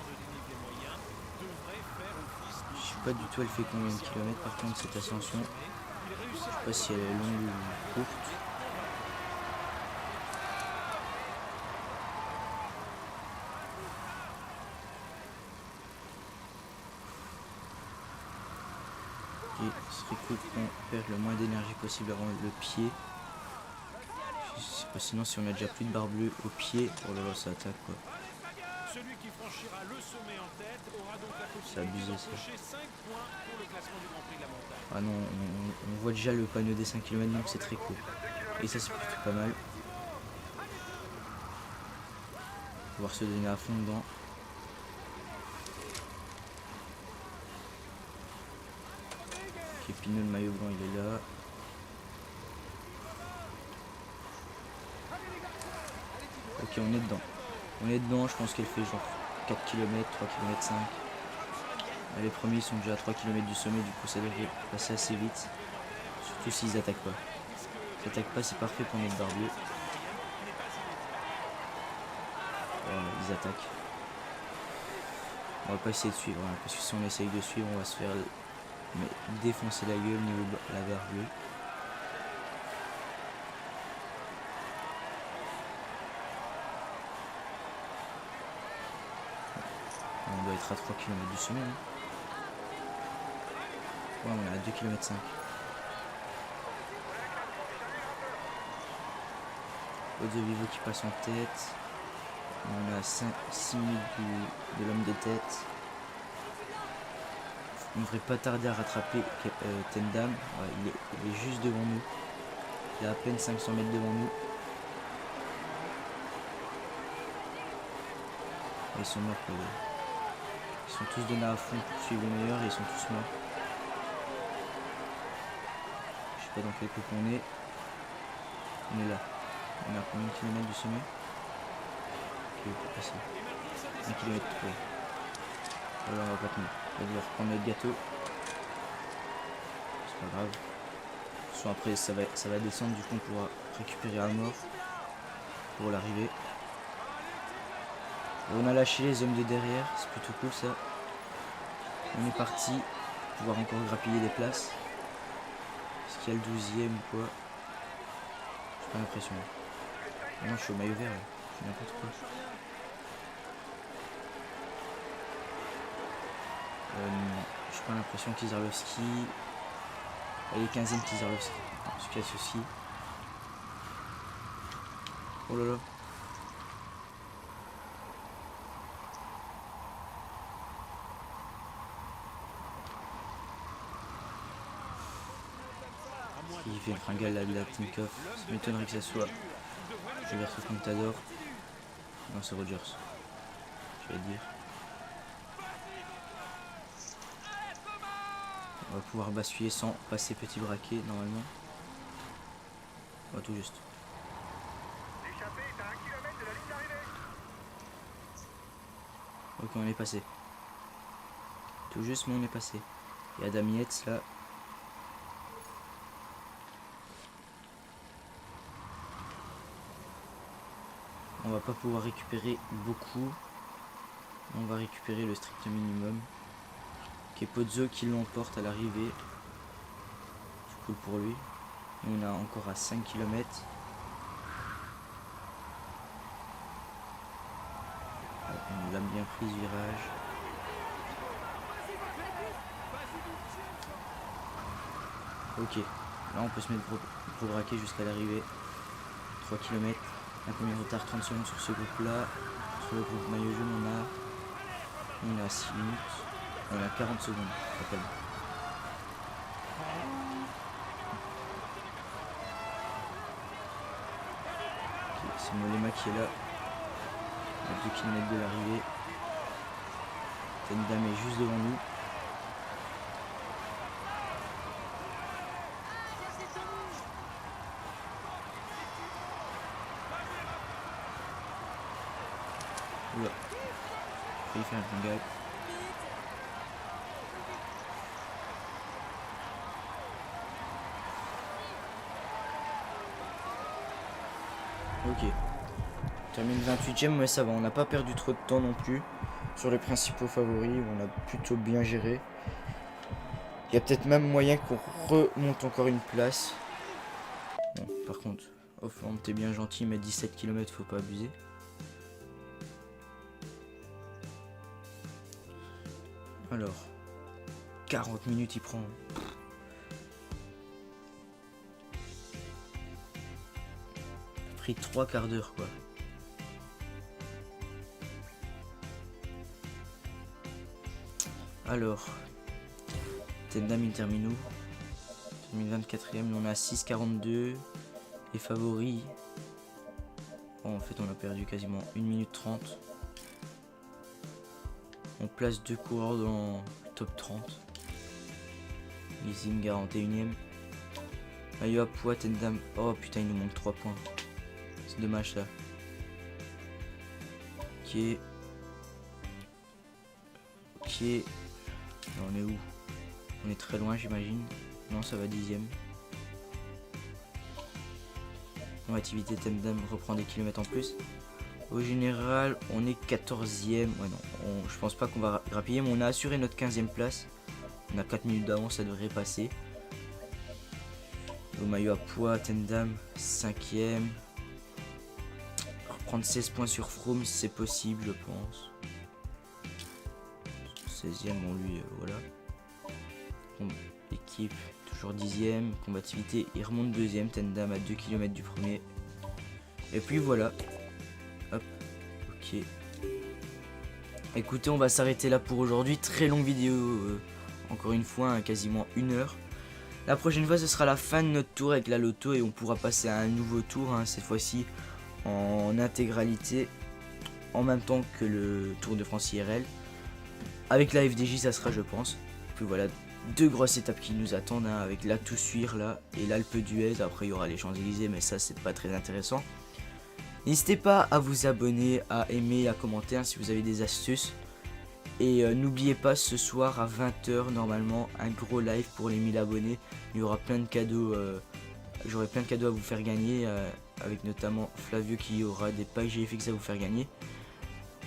de dénivelé moyen, devraient faire office de... Je sais pas du tout elle fait combien de kilomètres par contre cette ascension. Il Je réussira sais pas si elle est longue ou courte. Ok, ce serait cool qu'on perde le moins d'énergie possible avant le pied. Je sais pas, sinon si on a déjà plus de barre bleue au pied, oh là là ça attaque quoi. Celui qui franchira le sommet en tête aura donc la C'est possibilité abusé ça. d'empocher 5 points pour le classement du Grand Prix de la montagne. Ah non, on voit déjà le panneau des 5 km donc c'est très cool. Et ça c'est plutôt pas mal. Pouvoir se donner à fond dedans. Ok, Pinot le maillot blanc il est là. Ok, on est dedans. On est dedans, je pense qu'elle fait genre 4 km, 3 km 5. Les premiers sont déjà à 3 km du sommet, du coup ça devrait passer assez vite. Surtout s'ils attaquent pas. S'ils attaquent pas, c'est parfait pour notre barbier. Ils attaquent. On va pas essayer de suivre, hein, parce que si on essaye de suivre, on va se faire défoncer la gueule niveau la barre bleue. On doit être à 3 km du sommet. Hein. Ouais, on est à 2 km 5. Ozo Vivo qui passe en tête. On est à 6 minutes de l'homme de tête. On ne devrait pas tarder à rattraper Tendam. Ouais, il est juste devant nous. Il est à peine 500 mètres devant nous. Ils sont morts quoi. Ils sont tous donnés à fond pour suivre les meilleurs et ils sont tous morts. Je sais pas dans quel coup on est. On est là. On est à combien de kilomètres du sommet? Ok, on peut passer. 1 km 3. Voilà, on va pas tenir. On va devoir reprendre notre gâteau. C'est pas grave. Soit après ça va descendre, du coup on pourra récupérer à mort pour l'arrivée. On a lâché les hommes de derrière, c'est plutôt cool ça. On est parti, pouvoir encore grappiller des places. Est-ce qu'il y a le 12e ou quoi? J'ai pas l'impression. Non, je suis au maillot vert là, je fais n'importe quoi. J'ai pas l'impression Kizarlovski. Elle est 15e Kizarlovski. Ce qu'il y a ceci. Oh là là. Il fait le fringal là de la Tinkoff. Ça m'étonnerait que ça soit Roberto Contador. Non, c'est Rogers. Je vais dire. On va pouvoir basculer sans passer petit braquet normalement. Oh, tout juste. L'échappée est à 1 km de la ligne d'arrivée. Ok, on est passé. Tout juste, mais on est passé. Il y a Adam Yates là. On va pas pouvoir récupérer beaucoup. On va récupérer le strict minimum. Ok, Pozzo qui l'emporte à l'arrivée. C'est cool pour lui. Et on est encore à 5 km. On l'a bien pris ce virage. Ok, là on peut se mettre pour braquer jusqu'à l'arrivée. 3 km. Un premier retard, 30 secondes sur ce groupe là. Sur le groupe maillot jaune on est à 6 minutes. On est à 40 secondes à peine. Okay, c'est Mollema qui est là. À 2 km de l'arrivée. Tendam est juste devant nous. failli faire un gag. Ok. On termine 28ème, mais ça va, on n'a pas perdu trop de temps non plus. Sur les principaux favoris, on a plutôt bien géré. Il y a peut-être même moyen qu'on remonte encore une place. Bon, par contre, Offland, t'es bien gentil, mais 17 km, faut pas abuser. Alors, 40 minutes il prend. Il a pris 3 quarts d'heure quoi. Alors, Tendam il termine où? Il termine 24ème, on a 6,42. Les favoris. Bon, en fait on a perdu quasiment 1 minute 30. On place 2 coureurs dans le top 30. Lizim 41ème. Maillot à poids, Tendam. Oh putain, il nous manque 3 points. C'est dommage ça. Ok. Ok. Là, on est où? On est très loin, j'imagine. Non, ça va 10ème. Activité Tendam reprend des kilomètres en plus. Au général, on est 14ème. Ouais, non, je pense pas qu'on va grappiller, mais on a assuré notre 15ème place. On a 4 minutes d'avance, ça devrait passer. Au maillot à poids, Tendam, 5ème. Reprendre 16 points sur Froome, c'est possible, je pense. 16ème, bon, lui, voilà. Bon, équipe, toujours 10ème. Combativité, il remonte 2ème. Tendam à 2 km du premier. Et puis voilà. Hop, ok. Écoutez, on va s'arrêter là pour aujourd'hui. Très longue vidéo, encore une fois, hein, quasiment 1 heure. La prochaine fois, ce sera la fin de notre tour avec la loto et on pourra passer à un nouveau tour, hein, cette fois-ci en intégralité, en même temps que le Tour de France IRL. Avec la FDJ, ça sera, je pense. Puis voilà, 2 grosses étapes qui nous attendent, hein, avec la Toussuire là et l'Alpe d'Huez. Après, il y aura les Champs-Élysées, mais ça, c'est pas très intéressant. N'hésitez pas à vous abonner, à aimer, à commenter, hein, si vous avez des astuces. Et n'oubliez pas, ce soir à 20 h normalement, un gros live pour les 1000 abonnés. Il y aura plein de cadeaux, j'aurai plein de cadeaux à vous faire gagner, avec notamment Flavio qui aura des packs GFX à vous faire gagner.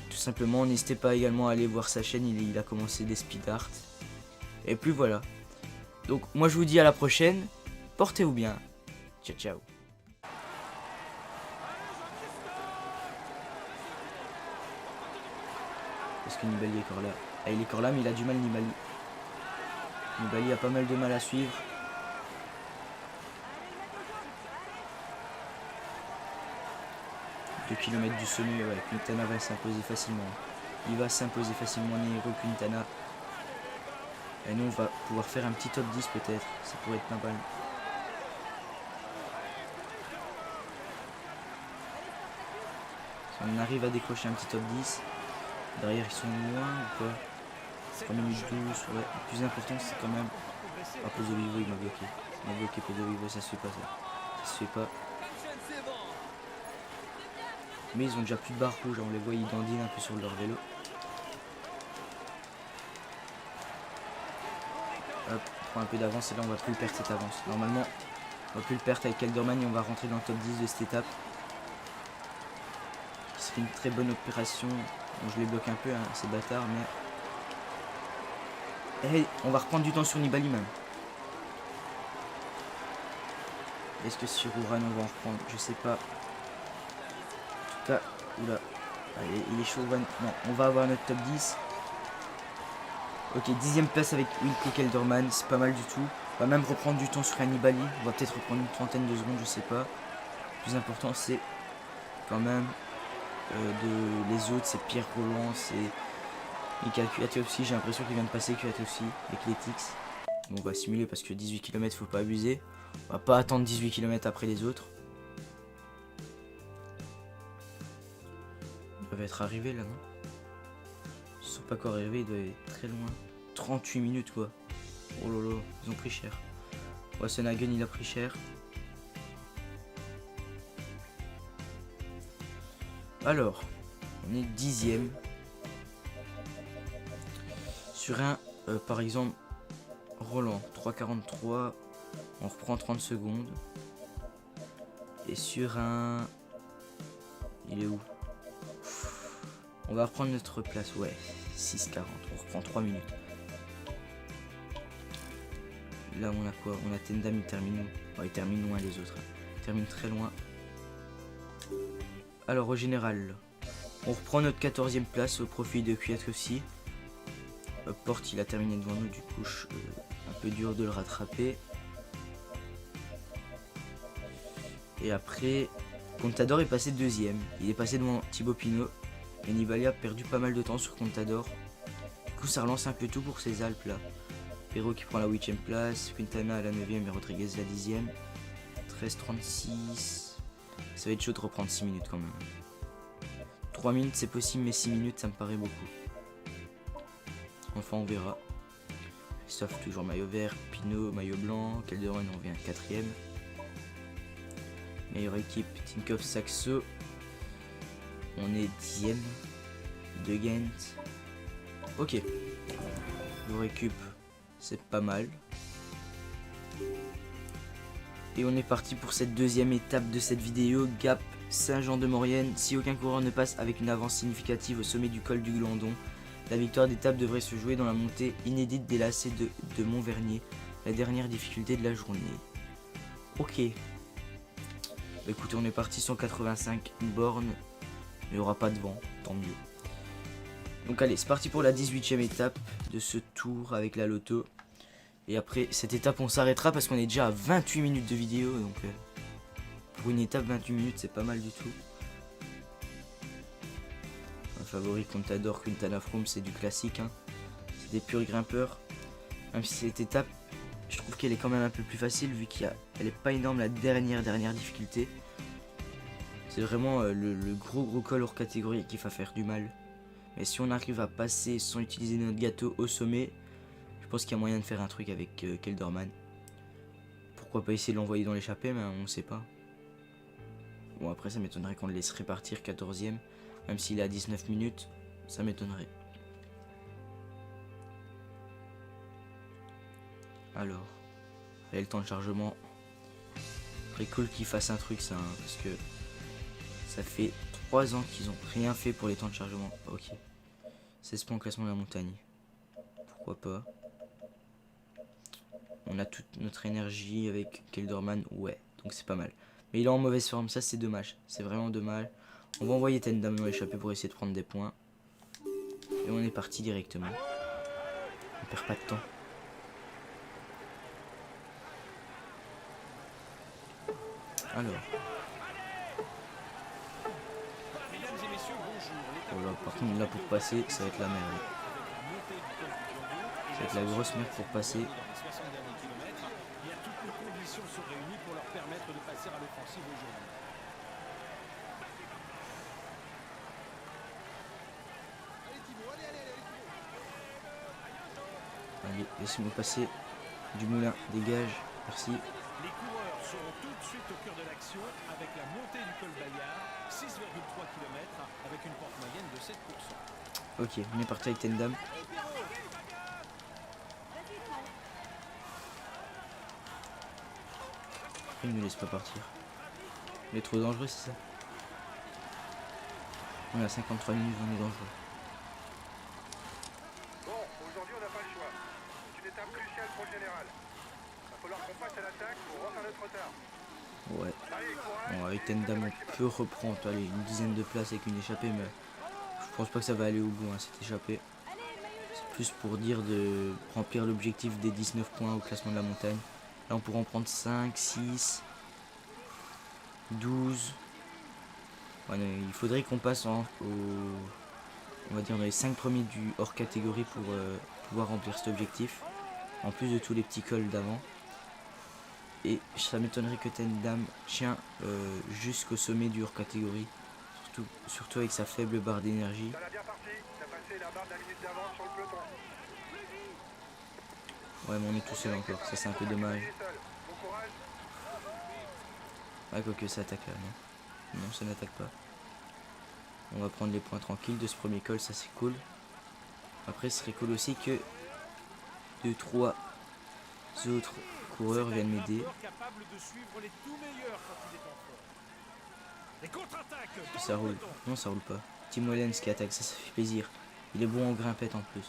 Tout simplement, n'hésitez pas également à aller voir sa chaîne, il a commencé des speed art. Et puis voilà. Donc moi je vous dis à la prochaine, portez-vous bien. Ciao ciao. Est-ce que Nibali est encore là? Ah, il est encore là, mais il a du mal, Nibali. Nibali a pas mal de mal à suivre. Deux kilomètres du sommet, ouais, Quintana va s'imposer facilement. Il va s'imposer facilement, Nairo Quintana. Et nous, on va pouvoir faire un petit top 10 peut-être. Ça pourrait être pas mal. Si on arrive à décrocher un petit top 10. Derrière, ils sont loin ou pas? 3 minutes 12, ouais. Le plus important, c'est quand même... Ah, Pozzo Vivo, il m'a bloqué. Il m'a bloqué, Pozzo Vivo, ça se fait pas ça. Ça se fait pas. Mais ils ont déjà plus de barres rouges, on les voit, ils dandinent un peu sur leur vélo. Hop, on prend un peu d'avance et là on va plus le perdre cette avance. Normalement, on va plus le perdre avec Kelderman et on va rentrer dans le top 10 de cette étape. Ce serait une très bonne opération. Bon, je les bloque un peu, hein, ces bâtards, mais... Hey, on va reprendre du temps sur Nibali même. Est-ce que sur Uran on va en reprendre? Je sais pas. En tout cas, oula. Allez, il est chaud, Uran. Non, on va avoir notre top 10. Ok, 10ème place avec Wilco Kelderman, c'est pas mal du tout. On va même reprendre du temps sur un Nibali. On va peut-être reprendre une trentaine de secondes, je sais pas. Le plus important, c'est quand même les autres, c'est Pierre Roland, c'est Michael Kwiatkowski. J'ai l'impression qu'il vient de passer Kwiatkowski avec les Tix. Bon, on va simuler parce que 18 km, faut pas abuser. On va pas attendre 18 km après les autres. Ils doivent être arrivés là, non? Ils sont pas encore arrivés, ils doivent être très loin. 38 minutes quoi. Oh lolo, ils ont pris cher. Wassenhagen, il a pris cher. Alors, on est 10ème. Sur un, par exemple, Roland, 3,43, on reprend 30 secondes. Et sur un... Il est où? On va reprendre notre place, ouais, 6,40, on reprend 3 minutes. Là on a quoi? On a Tendam, il termine où? Oh, il termine loin les autres, il termine très loin. Alors au général, on reprend notre 14e place au profit de Kwiatkowski. Porte, il a terminé devant nous, du coup un peu dur de le rattraper. Et après, Contador est passé deuxième, il est passé devant Thibaut Pinot. Et Nibali a perdu pas mal de temps sur Contador. Du coup ça relance un peu tout pour ces Alpes là. Perrault qui prend la 8ème place, Quintana à la 9ème et Rodriguez la 10ème. 13,36. Ça va être chaud de reprendre 6 minutes quand même. 3 minutes c'est possible mais 6 minutes ça me paraît beaucoup. Enfin on verra. Christophe toujours maillot vert, Pinot maillot blanc, Calderon on revient 4ème. Meilleure équipe, Tinkoff Saxo. On est 10ème de Ghent. Ok. Le récup, c'est pas mal. Et on est parti pour cette deuxième étape de cette vidéo. Gap Saint-Jean-de-Maurienne. Si aucun coureur ne passe avec une avance significative au sommet du col du Glandon, la victoire d'étape devrait se jouer dans la montée inédite des lacets de Montvernier. La dernière difficulté de la journée. Ok. Écoutez, on est parti 185 bornes. Il n'y aura pas de vent, tant mieux. Donc allez, c'est parti pour la 18ème étape de ce tour avec la loto. Et après cette étape on s'arrêtera parce qu'on est déjà à 28 minutes de vidéo. Donc pour une étape 28 minutes c'est pas mal du tout. Un favori Contador, Quintana, Froome, c'est du classique hein. C'est des purs grimpeurs. Même si cette étape je trouve qu'elle est quand même un peu plus facile vu qu'elle est pas énorme la dernière difficulté. C'est vraiment le gros col hors catégorie qui va faire du mal. Mais si on arrive à passer sans utiliser notre gâteau au sommet, je pense qu'il y a moyen de faire un truc avec Kelderman. Pourquoi pas essayer de l'envoyer dans l'échappée, mais on sait pas. Bon après ça m'étonnerait qu'on le laisse répartir 14ème. Même s'il est à 19 minutes, ça m'étonnerait. Alors, allez, le temps de chargement. Très cool qu'il fasse un truc ça, hein, parce que ça fait 3 ans qu'ils ont rien fait pour les temps de chargement. Ok. 16 points au classement de la montagne. Pourquoi pas. On a toute notre énergie avec Kelderman. Ouais, donc c'est pas mal. Mais il est en mauvaise forme, ça c'est dommage. C'est vraiment dommage. On va envoyer Tendam dans l'échappée pour essayer de prendre des points. Et on est parti directement. On perd pas de temps. Alors. Voilà, par contre là pour passer ça va être la merde. Ça va être la grosse merde pour passer. Allez, laissez-moi passer. Dumoulin, dégage, merci. Les coureurs seront tout de suite au cœur de l'action avec la montée du col Bayard, 6,3 km avec une pente moyenne de 7%. Ok, on est parti avec Tendam. Il ne nous laisse pas partir. Il est trop dangereux, c'est ça? On a 53 minutes, on est dangereux. Bon, aujourd'hui on n'a pas le choix. C'est une étape cruciale pour le général. Il va falloir qu'on passe à l'attaque pour refaire notre retard. Ouais. Allez, courage. Bon, avec Tendam, on peut reprendre allez, une dizaine de places avec une échappée, mais je pense pas que ça va aller au bout, hein, cette échappée. C'est plus pour dire de remplir l'objectif des 19 points au classement de la montagne. Là, on pourra en prendre 5, 6, 12. Ouais, il faudrait qu'on passe on va dire dans les 5 premiers du hors catégorie pour pouvoir remplir cet objectif. En plus de tous les petits cols d'avant. Et ça m'étonnerait que Tendam tient jusqu'au sommet du hors catégorie. Surtout avec sa faible barre d'énergie. Ça l'a bien parti. T'as passé la barre de la minute d'avance sur le peloton. Ouais, mais on est tout seul encore. Ça, c'est un peu dommage. Bon courage. Ouais, quoique ça attaque là, non? Non, ça n'attaque pas. On va prendre les points tranquilles de ce premier col, ça c'est cool. Après, ce serait cool aussi que 2-3 autres coureurs viennent m'aider. Capable de suivre les tout meilleurs quand il est en forme. Les contre-attaques dans Ça le roule. peloton. Non, ça roule pas. Tim Wellens qui attaque, ça fait plaisir. Il est bon en grimpette en plus.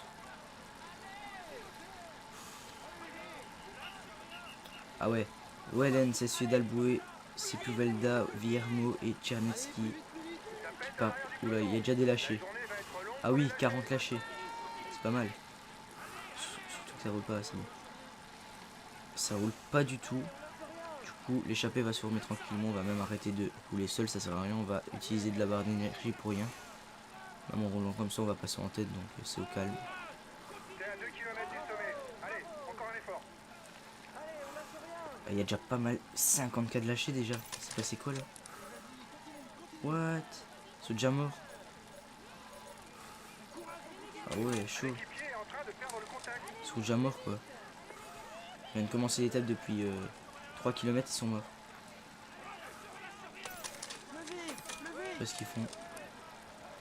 Ah ouais. Wellens, c'est celui d'Alboué, Sepulveda, Viermo et Tchernetsky. Oula, il y a déjà des lâchés. Ah oui, 40 lâchés. C'est pas mal. Surtout que ça roule pas assez. Ça roule pas du tout. Du coup, l'échappée va se former tranquillement. On va même arrêter de rouler seul, ça sert à rien. On va utiliser de la barre d'énergie pour rien. Même en roulant comme ça, on va passer en tête, donc c'est au calme. T'es à 2 km du sommet. Allez, encore un effort. Il y a déjà pas mal. 54 de lâchés déjà. C'est passé quoi là? What? C'est déjà mort? Ah ouais, chaud. L'équipier est en train de perdre le contact. Ils sont déjà morts quoi. Ils viennent de commencer l'étape depuis 3 km, ils sont morts. Je sais pas ce qu'ils font.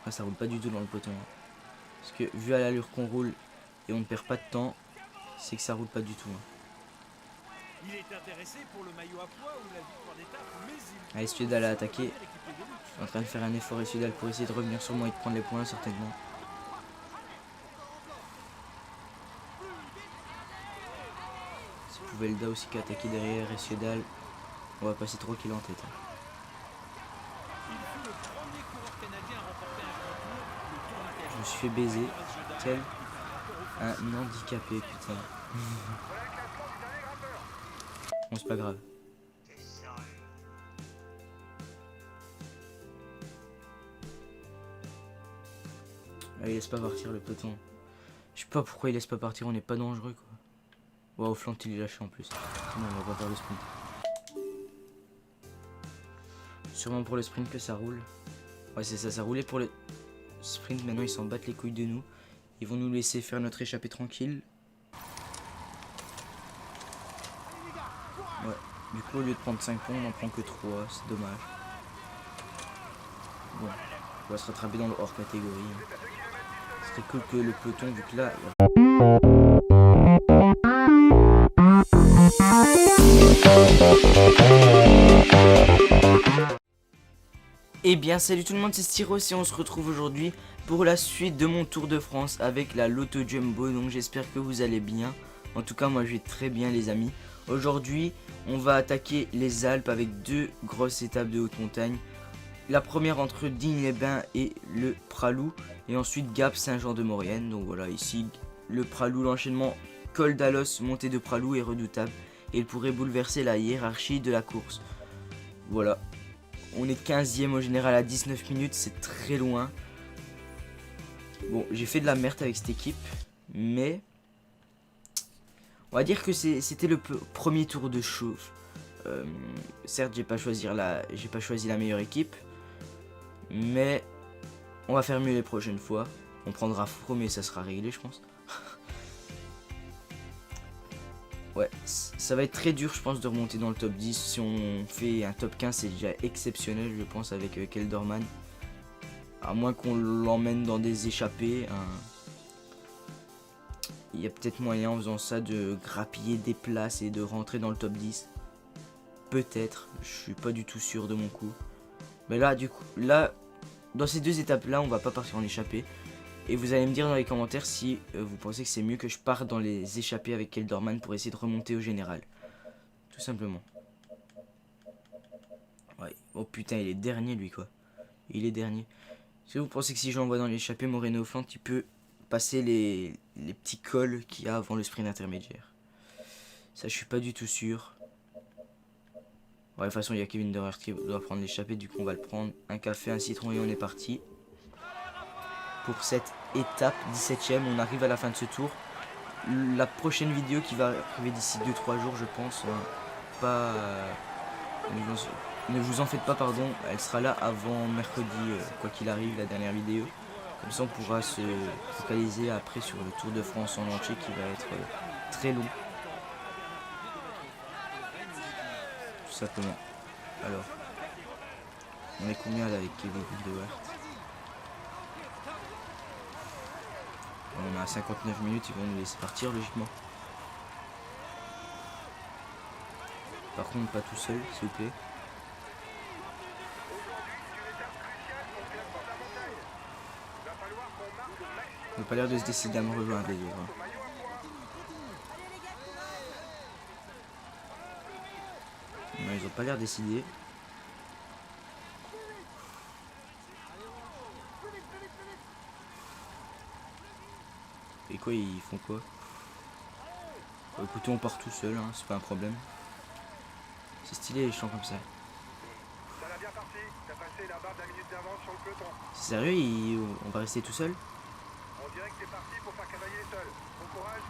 Ah, ça roule pas du tout dans le peloton. Hein. Parce que vu à l'allure qu'on roule et on ne perd pas de temps, c'est que ça roule pas du tout. Hein. Il est intéressé pour le maillot à poids ou la victoire d'étape, mais il Allez, Suédal a attaqué. Je suis en train de faire un effort et Suédal pour essayer de revenir sur moi et de prendre les points certainement. C'est Pouvelda aussi qui a attaqué derrière et Suédal. On va passer 3 kilos en tête. Hein. fut le premier coureur canadien à remporter un grand tour, le Tour d'Italie. Je me suis fait baiser. Tel un handicapé, putain. Bon, c'est pas grave. Allez, laisse pas partir le peloton. Je sais pas pourquoi il laisse pas partir, on n'est pas dangereux quoi. Wow, Flant il est lâché en plus. Non, on va pas faire le sprint. Sûrement pour le sprint que ça roule. Ouais, c'est ça, ça roulait pour le sprint. Maintenant ils s'en battent les couilles de nous. Ils vont nous laisser faire notre échappée tranquille. Ouais, du coup au lieu de prendre 5 points, on en prend que 3, c'est dommage. Bon, on va se rattraper dans le hors catégorie. Ce serait cool que le peloton, vu que là... Eh bien salut tout le monde, c'est Styros et on se retrouve aujourd'hui pour la suite de mon Tour de France avec la Lotto Jumbo. Donc j'espère que vous allez bien. En tout cas moi je vais très bien les amis. Aujourd'hui on va attaquer les Alpes avec 2 grosses étapes de haute montagne. La première entre Digne-les-Bains et le Pralou. Et ensuite Gap Saint-Jean-de-Maurienne. Donc voilà ici le Pralou, l'enchaînement col d'Alos, montée de Pralou est redoutable. Et il pourrait bouleverser la hiérarchie de la course. Voilà. On est 15e au général à 19 minutes, c'est très loin. Bon, j'ai fait de la merde avec cette équipe, mais on va dire que c'était le premier tour de chauffe. Certes, j'ai pas choisi la meilleure équipe, mais on va faire mieux les prochaines fois. On prendra Fro, mais ça sera réglé, je pense. Ouais, ça va être très dur, je pense, de remonter dans le top 10. Si on fait un top 15, c'est déjà exceptionnel, je pense, avec Kelderman. À moins qu'on l'emmène dans des échappées. Il y a peut-être moyen, en faisant ça, de grappiller des places et de rentrer dans le top 10. Peut-être, je suis pas du tout sûr de mon coup. Mais là, du coup, là, dans ces 2 étapes-là, on va pas partir en échappée. Et vous allez me dire dans les commentaires si vous pensez que c'est mieux que je parte dans les échappées avec Kelderman pour essayer de remonter au général. Tout simplement. Ouais. Oh putain, il est dernier lui quoi. Il est dernier. Si vous pensez que si je l'envoie dans l'échappée, Moreno Flant, il peut passer les petits cols qu'il y a avant le sprint intermédiaire. Ça, je suis pas du tout sûr. Ouais, de toute façon, il y a Kevin Derrer qui doit prendre l'échappée. Du coup, on va le prendre. Un café, un citron et on est parti. Pour cette étape 17ème, on arrive à la fin de ce tour. La prochaine vidéo qui va arriver d'ici 2-3 jours, je pense, ne vous en faites pas, pardon, elle sera là avant mercredi, quoi qu'il arrive, la dernière vidéo. Comme ça, on pourra se focaliser après sur le Tour de France en entier qui va être très long. Tout simplement. Alors, on est combien là avec Kevin Dewar? On a à 59 minutes, ils vont nous laisser partir logiquement. Par contre, pas tout seul, s'il vous plaît. Ils n'ont pas l'air de se décider à me rejoindre les autres. Hein. Non, ils ont pas l'air décidés. Et quoi, ils font quoi? Bon, écoutez, on part tout seul, hein, c'est pas un problème. C'est stylé les chants comme ça. Ça l'a bien parti. T'as passé la barre d'1 minute d'avance sur le peloton. C'est sérieux, on va rester tout seul? On dirait que t'es parti pour faire cavalier les seuls. Bon courage.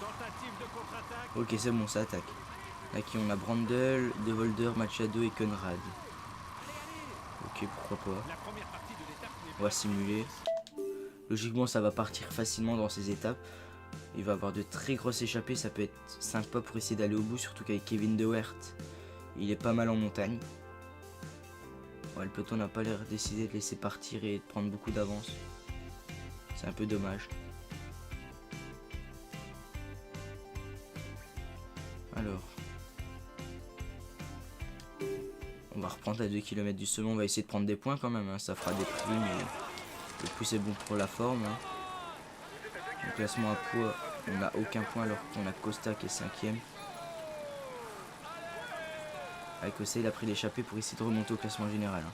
Tentative de contre-attaque. Ok, c'est bon, ça attaque. Là, qui on a Brandel, De Volder, Machado et Conrad. Ok, pourquoi pas. La première partie de l'étape n'est On va simuler. Logiquement, ça va partir facilement dans ces étapes. Il va avoir de très grosses échappées, ça peut être sympa pour essayer d'aller au bout, surtout qu'avec Kevin De Weert, il est pas mal en montagne. Ouais, le peloton n'a pas l'air décidé de laisser partir et de prendre beaucoup d'avance. C'est un peu dommage. Alors, on va reprendre à 2 km du sommet, on va essayer de prendre des points quand même, hein. Ça fera des primes et le plus c'est bon pour la forme. Hein. Le classement à poids, on n'a aucun point alors qu'on a Costa qui est 5ème. Avec Costa, il a pris l'échappée pour essayer de remonter au classement général. Hein.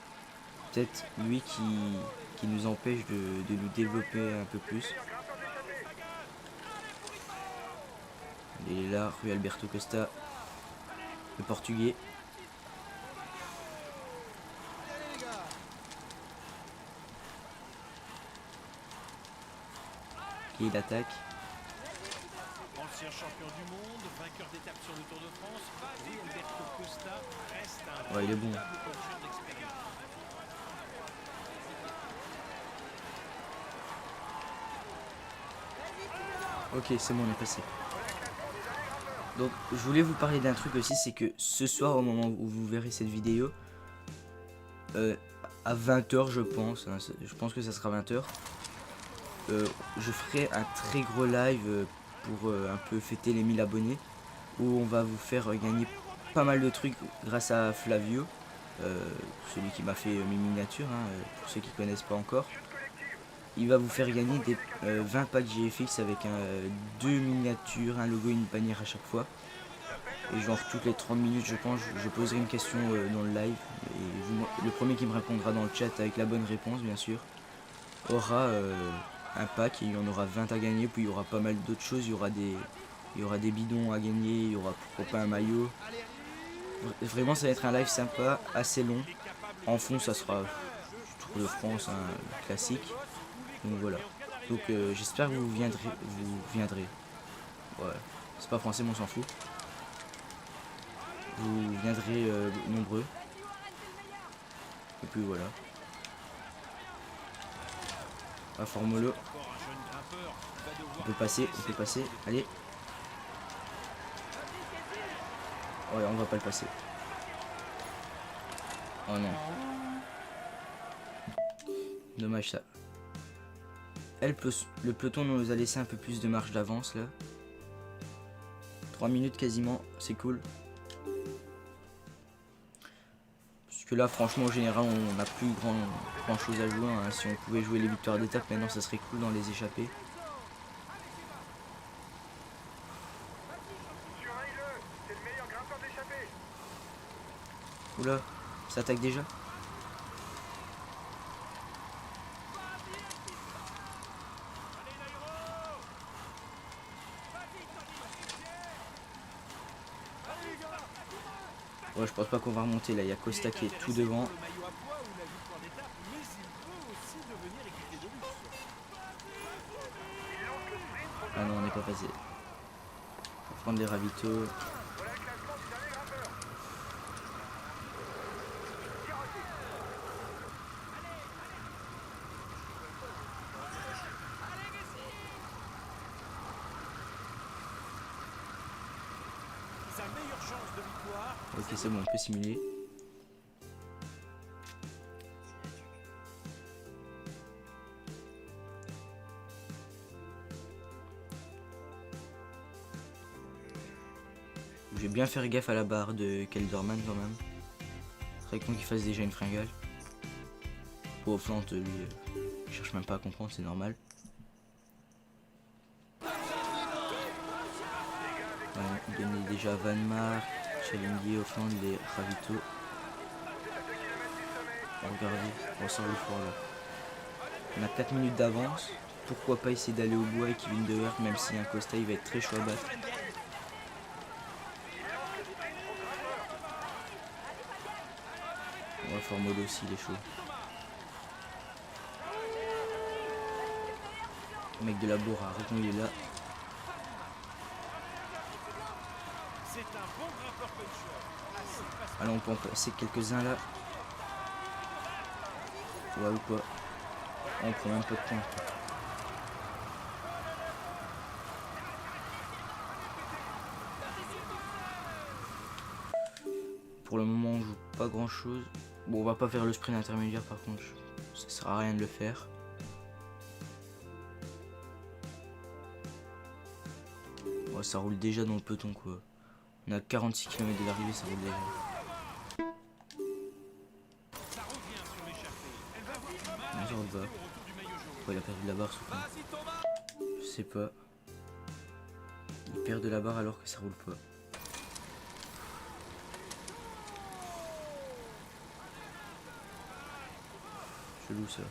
Peut-être lui qui nous empêche de nous développer un peu plus. Il est là, Rui Alberto Costa, le portugais. Et il attaque. ancien champion du monde, vainqueur d'étape sur le Tour de France. Rui Alberto Costa reste un Ouais, il est bon. véritable coach d'expérience. Ok, c'est bon, on est passé. Donc, je voulais vous parler d'un truc aussi, c'est que ce soir, au moment où vous verrez cette vidéo, à 20h, je pense, hein, je pense que ça sera 20h, je ferai un très gros live pour un peu fêter les 1000 abonnés, où on va vous faire gagner pas mal de trucs grâce à Flavio, celui qui m'a fait mes miniatures, hein, pour ceux qui connaissent pas encore. Il va vous faire gagner des 20 packs GFX avec 2 miniatures, un logo et une bannière à chaque fois. Et genre toutes les 30 minutes je pense je poserai une question dans le live. Et le premier qui me répondra dans le chat avec la bonne réponse bien sûr aura un pack et il y en aura 20 à gagner. Puis il y aura pas mal d'autres choses, il y aura des bidons à gagner, il y aura pourquoi pas un maillot. Vraiment ça va être un live sympa, assez long. En fond ça sera Tour de France, hein, classique. Donc voilà. Donc j'espère que vous viendrez. Ouais, c'est pas français mais on s'en fout. Vous viendrez nombreux. Et puis voilà. À Formolo. On peut passer, Allez. Ouais, on va pas le passer. Oh non. Dommage ça. Le peloton nous a laissé un peu plus de marge d'avance là. 3 minutes quasiment, c'est cool. Parce que là franchement au général on n'a plus grand chose à jouer. Hein. Si on pouvait jouer les victoires d'étape maintenant ça serait cool dans les échappées. Surveille-le, c'est le meilleur grimpeur d'échappée. Oula, ça attaque déjà. Ouais, je pense pas qu'on va remonter là, il y a Costa qui est tout devant. Le maillot à poids ou la victoire d'étape, mais il peut aussi devenir équipé de luxe. Ah non, on n'est pas passé. On va prendre les ravitaux. Voilà le classement du dernier grimpeur. Sa meilleure chance de victoire. Ok, c'est bon, on peut simuler. Je vais bien faire gaffe à la barre de Kelderman quand même. Très con qu'il fasse déjà une fringale. Pour Plante, lui, il cherche même pas à comprendre, c'est normal. On gagnait déjà Van Mark, Challengier, Offland, les Ravito. Regardez, on sort le fort là. On a 4 minutes d'avance. Pourquoi pas essayer d'aller au bout avec Kevin De Weert, même si un Costa il va être très chaud à battre. On va Formolo aussi, il est chaud. Le mec de la bourre a raison, il est là. Alors on peut en passer quelques-uns là. Ouais ou pas. On prend même pas de points. Pour le moment on joue pas grand chose. Bon on va pas faire le sprint intermédiaire par contre. Ça sert à rien de le faire. Ouais, ça roule déjà dans le peloton quoi. On a 46 km de l'arrivée, ça roule déjà. On sort de bas. Pourquoi il a perdu la barre souvent? Je sais pas. Il perd de la barre alors que ça roule pas. Chelou ça.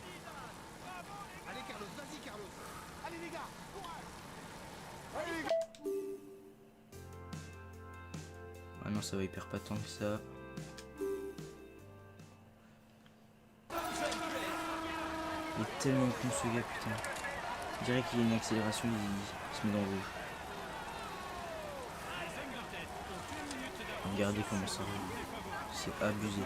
Allez Carlos, vas-y Carlos. Allez les gars, Ah non, ça va, il perd pas tant que ça. Il est tellement con ce gars, putain. Je dirais qu'il y a une accélération, il se met dans le rouge. Regardez comment ça roule. C'est abusé.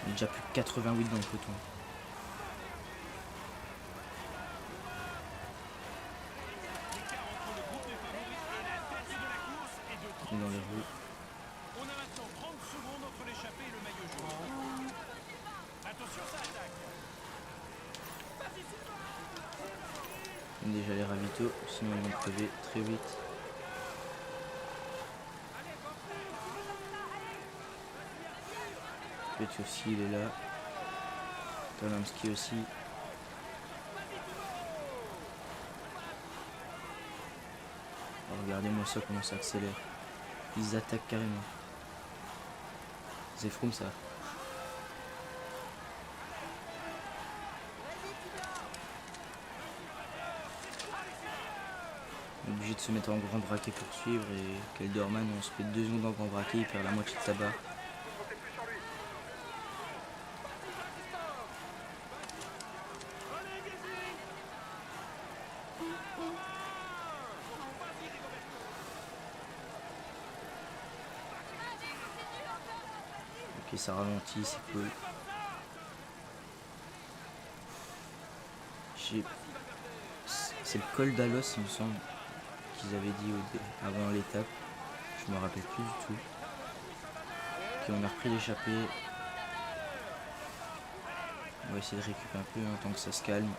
Il y a déjà plus de 88 dans le peloton. Il est dans les roues. on a maintenant 30 secondes entre l'échappée et le maillot jaune. Attention, ça attaque. Il y a déjà les ravitaux, sinon ils vont crever très vite. Petit aussi, il est là. Tolamski aussi. Oh, regardez-moi ça, comment ça accélère. Ils attaquent carrément. C'est fou ça. On est obligé de se mettre en grand braquet pour suivre et Kelderman, on se fait 2 secondes en grand braquet, il perd la moitié de sa barre. Ok, ça ralentit, c'est cool. C'est le col d'Alos, il me semble, qu'ils avaient dit avant l'étape. Je me rappelle plus du tout. Ok, on a repris l'échappée. On va essayer de récupérer un peu hein, tant que ça se calme.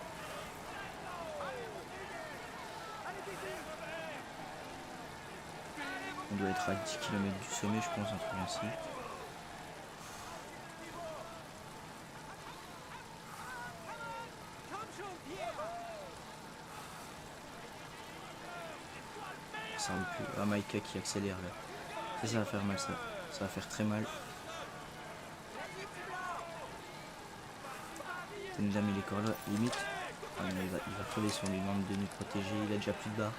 On doit être à 10 km du sommet, je pense, un truc ainsi. Ça roule plus. Ah, Maïka qui accélère là. Ça va faire mal ça. Ça va faire très mal. Tendam il est encore là, limite. Ah, mais il va crever si on lui demande de nous protéger. Il a déjà plus de barre.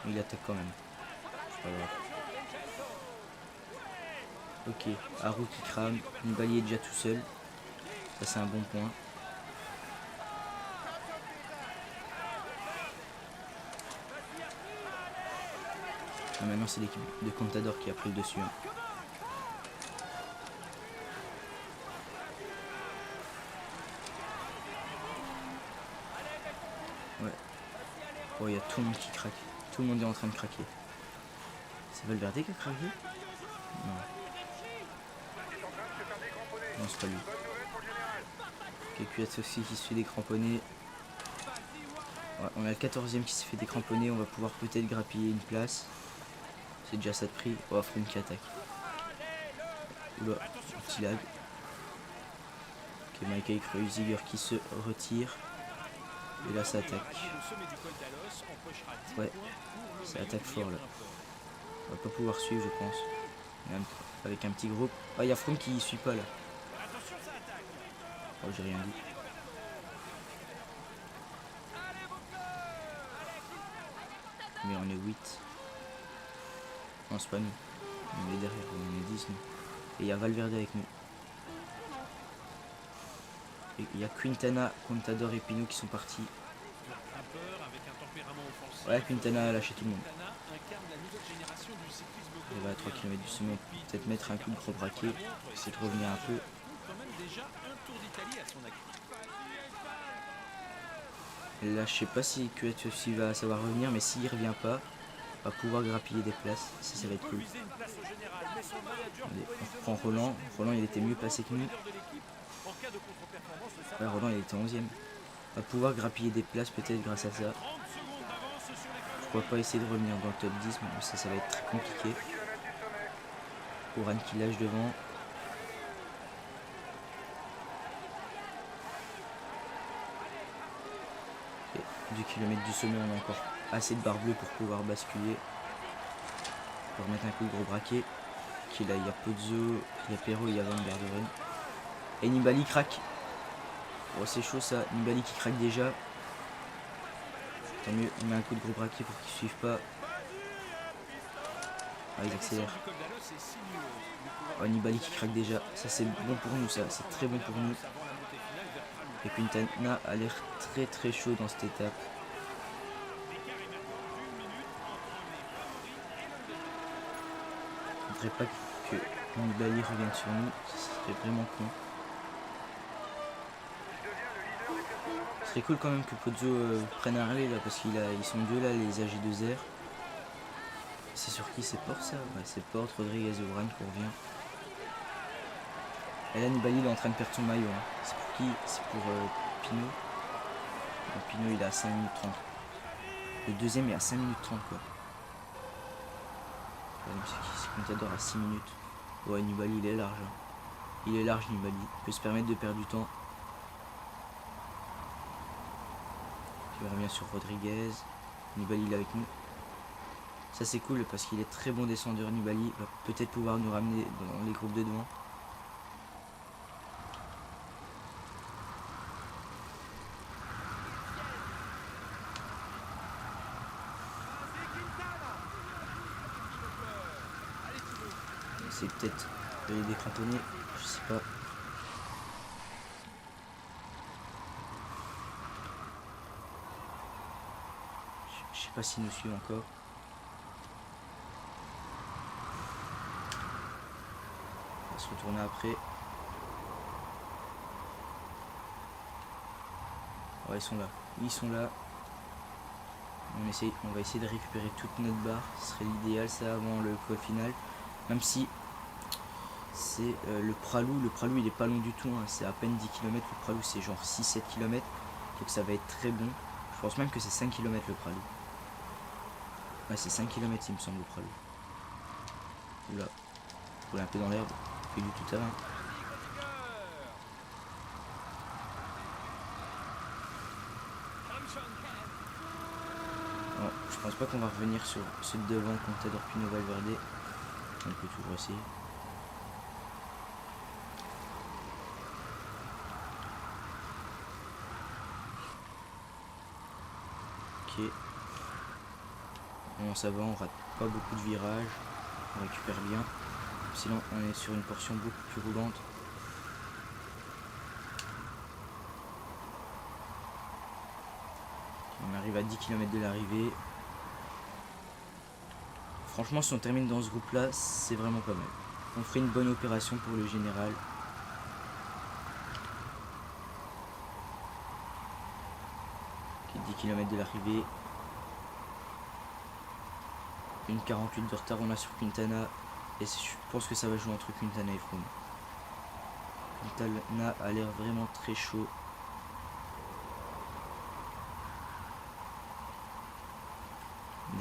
Mais il attaque quand même. C'est pas grave. Ok, Haru qui crame. Nibali est déjà tout seul. Ça c'est un bon point. Et maintenant c'est l'équipe de Contador qui a pris le dessus. Hein. Ouais. Oh, il y a tout le monde qui craque. Tout le monde est en train de craquer. C'est Valverde qui a craqué? Non. Non, c'est pas lui. Ok, Kvyat aussi qui se fait décramponner. Ouais, on a le 14e qui s'est fait décramponner, on va pouvoir peut-être grappiller une place. C'est déjà ça de prix. Oh, Froome qui attaque. Oula, petit lag. Ok, Michael Kreuziger qui se retire. Et là ça attaque. Ouais, ça attaque fort là. On va pas pouvoir suivre je pense. Avec un petit groupe. Ah, il y a Froome qui suit pas là. Oh, j'ai rien dit. Mais on est 8. Non, c'est pas nous. On est derrière, on est 10 nous. Et il y a Valverde avec nous. Et il y a Quintana, Contador et Pinot qui sont partis. Ouais, Quintana a lâché tout le monde. Il va à 3 km du sommet, peut-être mettre un coup de gros braquet, essayer de revenir un peu. Et là, je sais pas si QHFC va savoir revenir, mais s'il revient pas, on va pouvoir grappiller des places. Ça va être cool. Allez, on reprend Roland. Roland, il était mieux placé que nous. Ouais, Roland, il était 11e. On va pouvoir grappiller des places peut-être grâce à ça. Pourquoi pas essayer de revenir dans le top 10, mais ça va être très compliqué. Oran qui lâche devant. Okay. 2 km du sommet, on a encore assez de barre bleue pour pouvoir basculer. On va remettre un coup de gros braquet. Okay, là, il y a Pozzo, il y a Perrault, il y a Van Garderen. Et Nibali craque. Oh, c'est chaud ça. Nibali qui craque déjà. Tant mieux, on met un coup de gros braquet pour qu'ils suivent pas. Ah, ils accélèrent. Oh, Nibali qui craque déjà. Ça, c'est bon pour nous, ça. C'est très bon pour nous. Et Quintana a l'air très très chaud dans cette étape. Je ne voudrais pas que Nibali revienne sur nous. Ce serait vraiment con. Ce serait cool quand même que Pozzo prenne un relais là parce ils sont deux là, les AG2R. C'est sur qui c'est Porte ça? Ouais, c'est Porte, Rodriguez et Oran qui revient. Et là Nibali il est en train de perdre son maillot. Hein. C'est pour qui? C'est pour Pinot. Donc, Pinot il est à 5 minutes 30. Le deuxième est à 5 minutes 30 quoi. C'est qui? C'est Contador à 6 minutes. Ouais, Nibali il est large. Hein. Il est large Nibali. Il peut se permettre de perdre du temps. Il revient sur Rodriguez. Nibali il est avec nous. Ça c'est cool parce qu'il est très bon descendeur. Nibali va peut-être pouvoir nous ramener dans les groupes de devant. C'est peut-être les décramponner, je sais pas. Je sais pas s'ils nous suivent encore. On va se retourner après. Ouais, ils sont là. Ils sont là. On va essayer de récupérer toute notre barre. Ce serait l'idéal ça avant le coup final. Même si c'est le Pralou. Le Pralou il est pas long du tout. Hein. C'est à peine 10 km. Le Pralou c'est genre 6-7 km. Donc ça va être très bon. Je pense même que c'est 5 km le Pralou. Ouais, c'est 5 km il me semble le Pralou. Oula. Roule un peu dans l'herbe. Fait du tout terrain. Bon, je pense pas qu'on va revenir sur ceux de devant Contador Pinot Valverde. On peut toujours essayer. Ok. Bon, ça va, on rate pas beaucoup de virages. On récupère bien. Sinon, on est sur une portion beaucoup plus roulante. On arrive à 10 km de l'arrivée. Franchement, si on termine dans ce groupe-là, c'est vraiment pas mal. On ferait une bonne opération pour le général. Okay, 10 km de l'arrivée. Une 48 de retard, on a sur Quintana. Et je pense que ça va jouer entre Quintana et Froome. Quintana a l'air vraiment très chaud.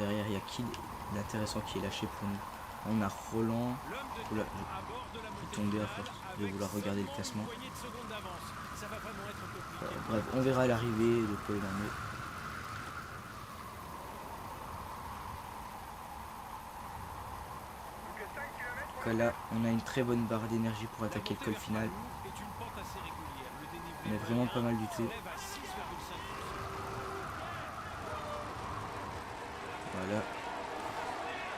derrière, il y a qui l'intéressant qui est lâché pour nous. On a Roland. Oula, qui est tombé à force de vouloir regarder le classement. Bref, on verra à l'arrivée de quoi il en est. En tout cas là, on a une très bonne barre d'énergie pour attaquer le col final. On est vraiment pas mal du tout. Voilà.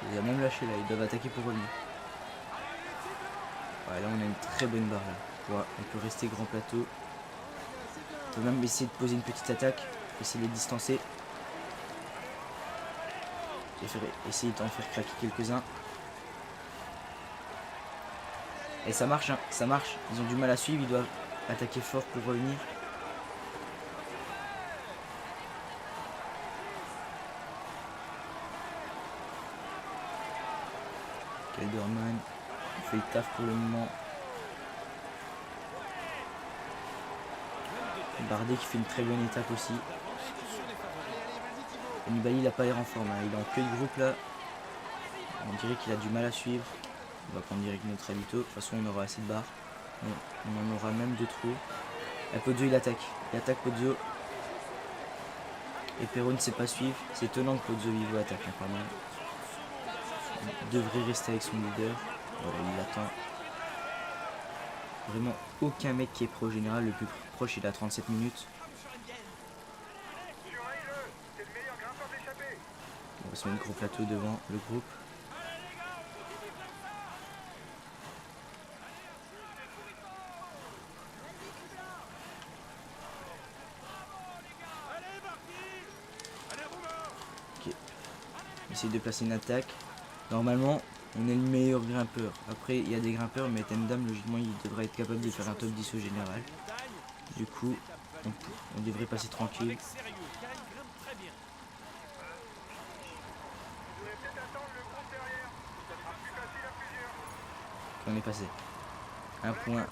Il a même lâché là, ils doivent attaquer pour revenir. Voilà, on a une très bonne barre là. On peut rester grand plateau. On peut même essayer de poser une petite attaque. Essayer de les distancer. Et essayer d'en faire craquer quelques-uns. Et ça marche, hein, ça marche. Ils ont du mal à suivre, ils doivent attaquer fort pour revenir. Kelderman fait le taf pour le moment. Bardet qui fait une très bonne étape aussi. Et Nibali il a pas l'air en forme, hein. Il est en queue de groupe là. On dirait qu'il a du mal à suivre. On va prendre direct notre habito. De toute façon on aura assez de barres. On en aura même de trop. Et Pozzo il attaque. Il attaque Pozzo. Et Perrault ne sait pas suivre. C'est étonnant que Pozzo Vivo attaque hein, quand même. Il devrait rester avec son leader. Voilà, il l'attend. Vraiment aucun mec qui est pro général. Le plus proche il a 37 minutes. On va se mettre gros plateau devant le groupe. Ok. Essayer de placer une attaque. Normalement, on est le meilleur grimpeur. Après, il y a des grimpeurs, mais Tendam, logiquement, il devrait être capable de faire un top 10 au général. Du coup, on devrait passer tranquille. On est passé. Un point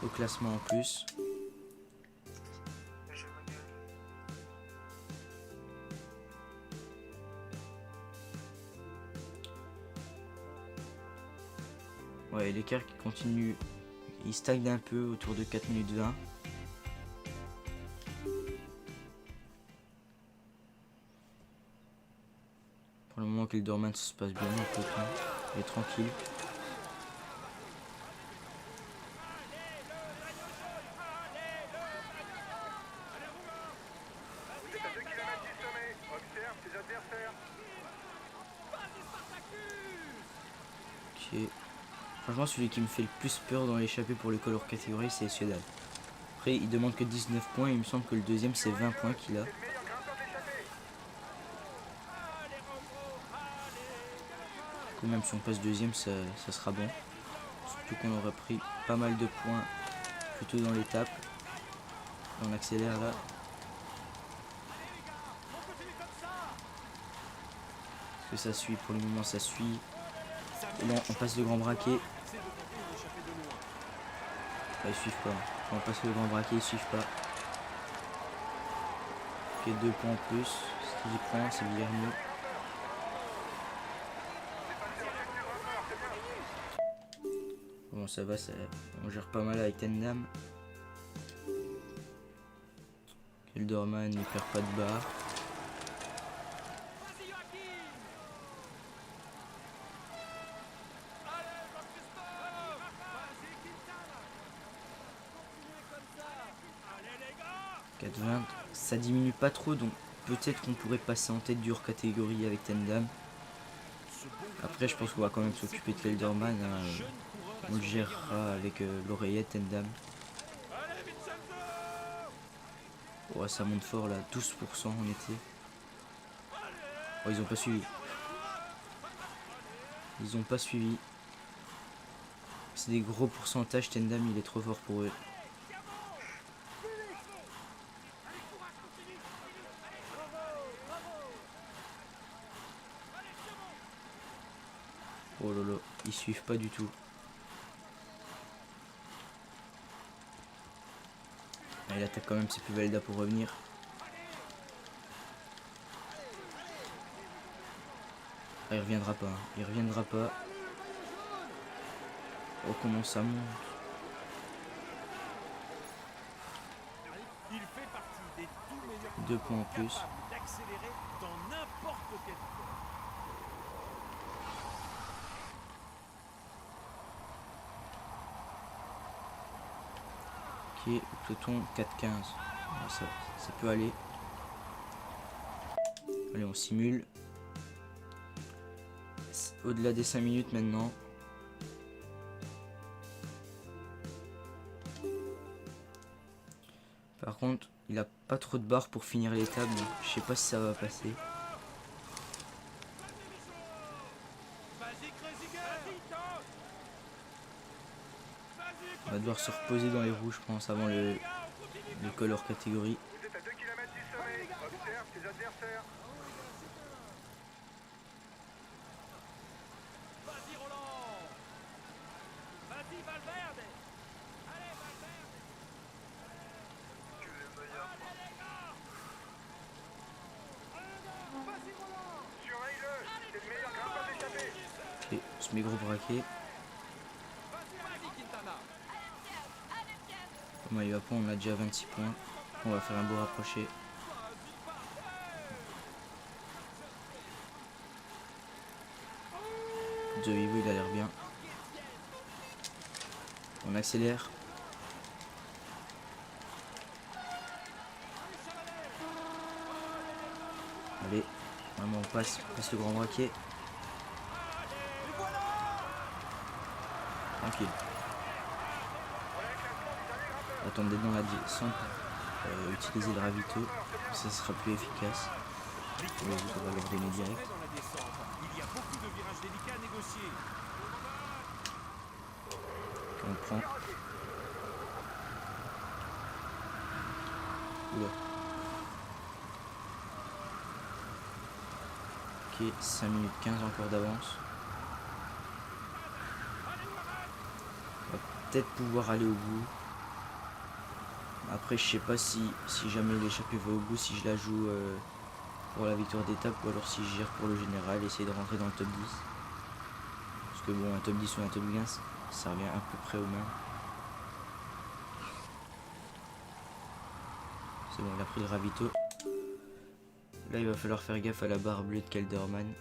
au classement en plus. Ouais, l'écart qui continue, il stagne un peu autour de 4 minutes 20. Pour le moment, Kelderman ça se passe bien dans le peloton. Il est tranquille. Ok. Franchement, celui qui me fait le plus peur dans l'échappée pour le col hors catégorie, c'est Ciudad. Après, il demande que 19 points. Il me semble que le deuxième, c'est 20 points qu'il a. Du coup, même si on passe deuxième, ça sera bon. Surtout qu'on aura pris pas mal de points plutôt dans l'étape. On accélère là. Est-ce que ça suit? Pour le moment, ça suit. Et là, on passe le grand braquet. Ils suivent pas. On passe le grand braquet, ils suivent pas. Ok, 2 points en plus. Ce qu'il prend, c'est Villermo. Bon, ça va, on gère pas mal avec Tendam. Kelderman, il perd pas de barre. Ça diminue pas trop, donc peut-être qu'on pourrait passer en tête du hors catégorie avec Tendam. Après, je pense qu'on va quand même s'occuper de Kelderman. Hein. On le gérera avec l'oreillette Tendam. Oh, ça monte fort là, 12% on était. Oh, ils ont pas suivi. Ils ont pas suivi. C'est des gros pourcentages, Tendam il est trop fort pour eux. Oh lolo, ils suivent pas du tout. Ah, il attaque quand même ses plus Velda pour revenir. il reviendra pas. Hein. Il reviendra pas. Oh, comment ça monte. Il fait partie des tout meilleurs 2 points en plus. capables d'accélérer dans n'importe quel sport. Ok, peloton 4-15. Ça peut aller. Allez, on simule. Au-delà des 5 minutes maintenant. Par contre, il a pas trop de barres pour finir l'étape, donc je sais pas si ça va passer. On va devoir se reposer dans les roues, je pense, avant le color catégorie. Vous êtes à 2 km du sommet. Observe tes adversaires. Vas-y Roland. Vas-y Valverde. Allez Valverde. Surveille-le. C'est le meilleur grimpeur d'échappée. Ok, on se met gros braquet. Vas-y Quintana. Comment il va pas, on a déjà 26 points. On va faire un beau rapproché. De Vivo, il a l'air bien. On accélère. Allez, vraiment on passe le grand braquet. Tranquille. Attendez dans la descente pour utiliser le ravito. Ça sera plus efficace. On va l'ordonner direct. Dans la descente, il y a beaucoup de virages délicats à négocier. On prend. Oula. Ok, 5 minutes 15 encore d'avance. On va peut-être pouvoir aller au bout. Après je sais pas si jamais l'échappée va au bout, si je la joue pour la victoire d'étape ou alors si je gère pour le général, essayer de rentrer dans le top 10. Parce que bon, un top 10 ou un top 15, ça revient à peu près au même. C'est bon, il a pris le ravito. Là, il va falloir faire gaffe à la barre bleue de Kelderman.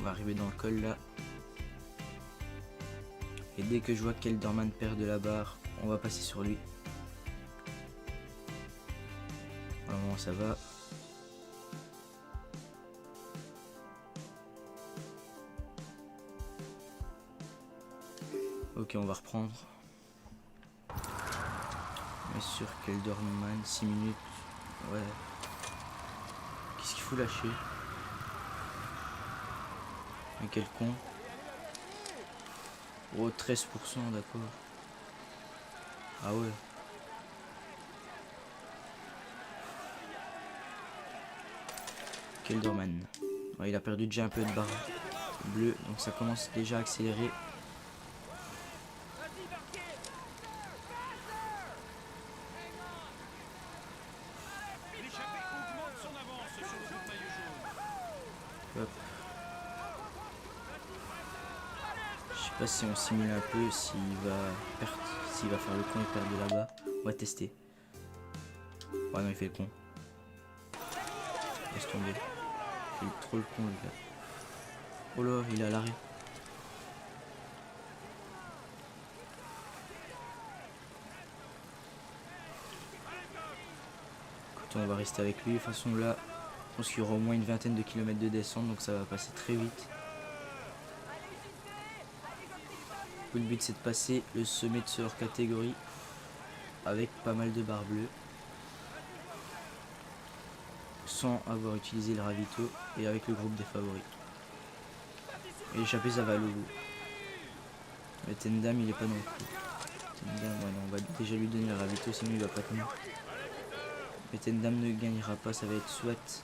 On va arriver dans le col là. Et dès que je vois que Kelderman perd de la barre, on va passer sur lui. Pour le moment, ça va. Ok, on va reprendre. Mais sur Kelderman, 6 minutes. Ouais. Qu'est-ce qu'il faut lâcher? Mais quel con. Oh, 13%, d'accord. Ah ouais. Kelderman. Ouais, il a perdu déjà un peu de barre bleue, donc ça commence déjà à accélérer. L'échappée augmente son avance sur le groupe maillot jaune. Hop. Je sais pas si on simule un peu, s'il va faire le con et perdre de là-bas. On va tester. Oh non, il fait le con. Laisse tomber. Il fait trop le con, le gars. Oh là, il est à l'arrêt. Écoute, on va rester avec lui. De toute façon, là, je pense qu'il y aura au moins une vingtaine de kilomètres de descente, donc ça va passer très vite. Le but, c'est de passer le sommet de ce hors catégorie avec pas mal de barres bleues, sans avoir utilisé le ravito et avec le groupe des favoris. Et l'échappée, ça va aller au bout. Mais Tendam, il est pas dans le coup. Tendam, ouais, non, on va déjà lui donner le ravito, sinon il va pas tenir. Mais Tendam ne gagnera pas, ça va être soit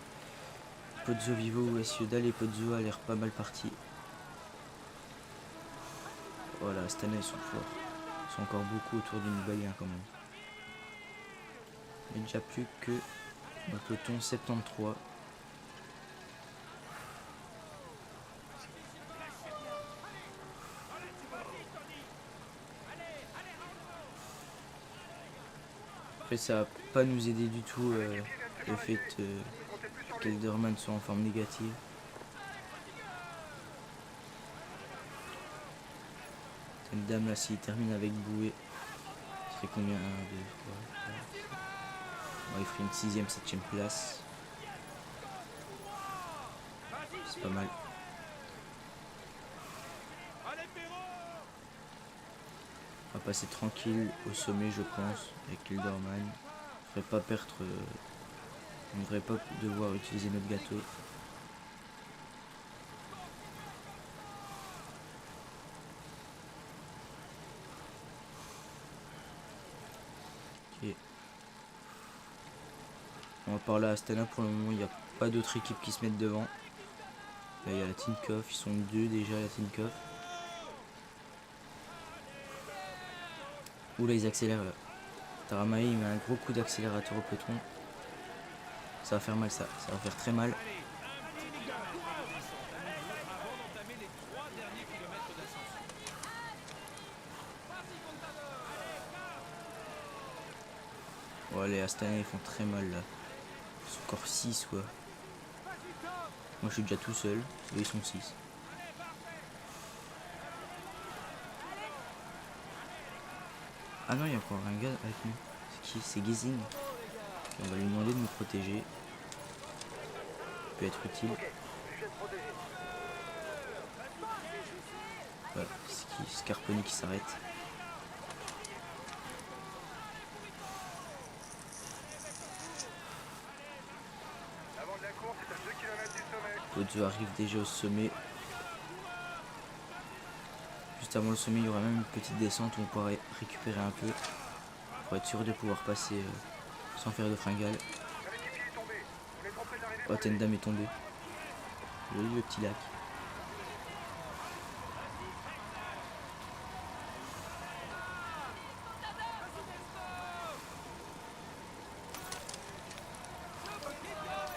Pozzo Vivo ou Essiodal, et Pozzo a l'air pas mal parti. Voilà, Astana ils sont forts. Ils sont encore beaucoup autour du Nibali quand même. Il n'y a déjà plus que le peloton 73. Après ça va pas nous aider du tout le fait qu'Elderman soit en forme négative. Cette dame là s'il termine avec Boué, ce serait combien 1, 2, 3, 4, 5. Bon, il ferait une 6ème, 7ème place. C'est pas mal. On va passer tranquille au sommet je pense avec Elderman. On ne devrait pas perdre. On ne devrait pas devoir utiliser notre gâteau. Ok. On va parler à Astana pour le moment, il n'y a pas d'autres équipes qui se mettent devant. Là il y a la Tinkoff, ils sont deux déjà la Tinkoff. Ouh là ils accélèrent là. Taramae il met un gros coup d'accélérateur au peloton. Ça va faire mal ça va faire très mal. Ouais les Astana ils font très mal là. Ils sont encore 6 quoi. Moi je suis déjà tout seul, eux ils sont 6. Ah non il y a encore un gars avec nous. C'est qui? C'est Gazing. On va lui demander de nous protéger. Ça peut être utile. Voilà, c'est qui? Scarponi qui s'arrête. Avant de la course, c'est à 2 km du sommet. Pozzo arrive déjà au sommet. Juste avant le sommet, il y aura même une petite descente où on pourra récupérer un peu. Pour être sûr de pouvoir passer sans faire de fringales. L'équipier est tombé. On est trop près de l'arrivée. Oh, Tendam est tombé. Oui, le petit lac.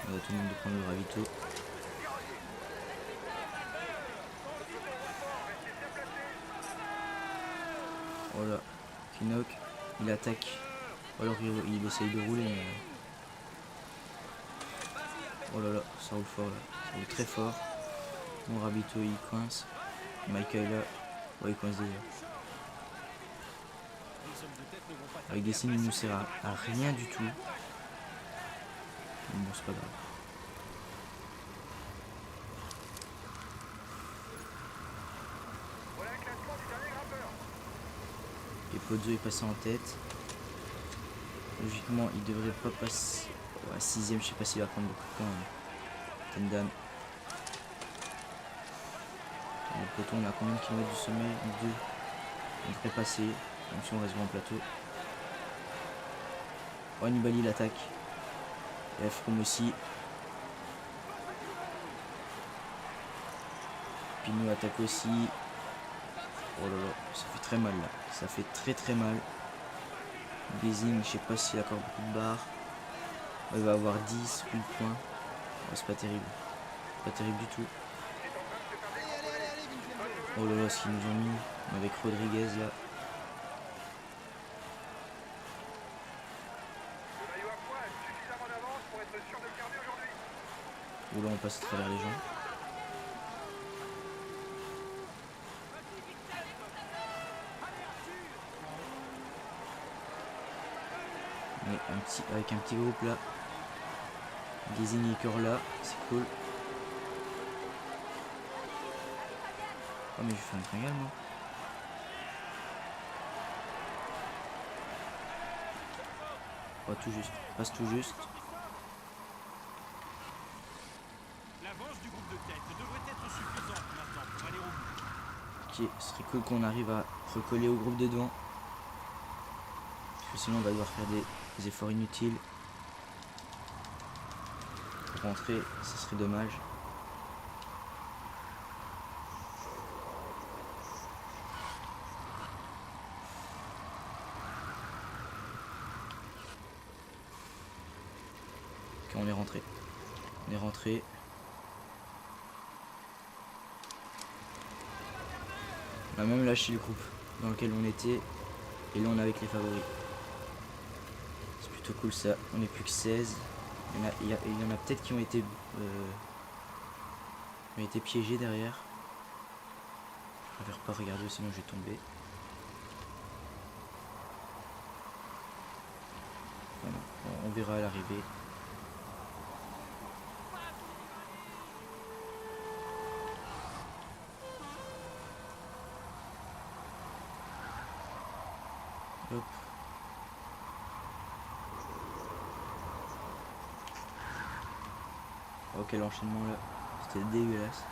On va tout le monde de prendre le ravito. Voilà, Kinnock, il attaque. Ou alors il essaye de rouler mais... Oh là là, ça roule fort là. Ça roule très fort. Mon Rabito il coince. Michael là. Ouais il coince déjà. Avec des signes il nous sert à rien du tout. Mais bon c'est pas grave. Voilà le classement du dernier grimpeur. Et Pozzo est passé en tête. Logiquement il devrait pas passer. Ouais, 6ème, je sais pas s'il va prendre beaucoup de points. Tendam. Dans le peloton, on a combien de kilomètres du sommet? 2. On devrait passer, même si on reste en plateau. Oh, Nibali l'attaque. Et Froome aussi. Pinot attaque aussi. Oh là là, ça fait très mal là. Ça fait très mal. Gazing, je sais pas s'il a encore beaucoup de barres. Il va avoir 10, 8 points. Oh, c'est pas terrible. Pas terrible du tout. Oh là là, ce qu'ils nous ont mis avec Rodriguez là. Le maillot à poids a suffisamment d'avance pour être sûr de le garder aujourd'hui. Où là on passe à travers les gens. Mais avec un petit groupe là. Gazing et Cœur là, c'est cool. Oh mais je fais un tringle moi. Oh tout juste, passe tout juste. L'avance du groupe de tête devrait être suffisante maintenant pour aller au bout. Ok, ce serait cool qu'on arrive à recoller au groupe de devant. Parce que sinon on va devoir faire des efforts inutiles. Pour rentrer, ce serait dommage. on est rentré. On est rentré. On a même lâché le groupe dans lequel on était. Et là on est avec les favoris. C'est plutôt cool ça. On est plus que 16. Il y en a peut-être qui ont été piégés derrière. Je préfère pas regarder sinon je vais tomber. Voilà. On verra à l'arrivée. Hop. Oh quel enchaînement là. C'était dégueulasse.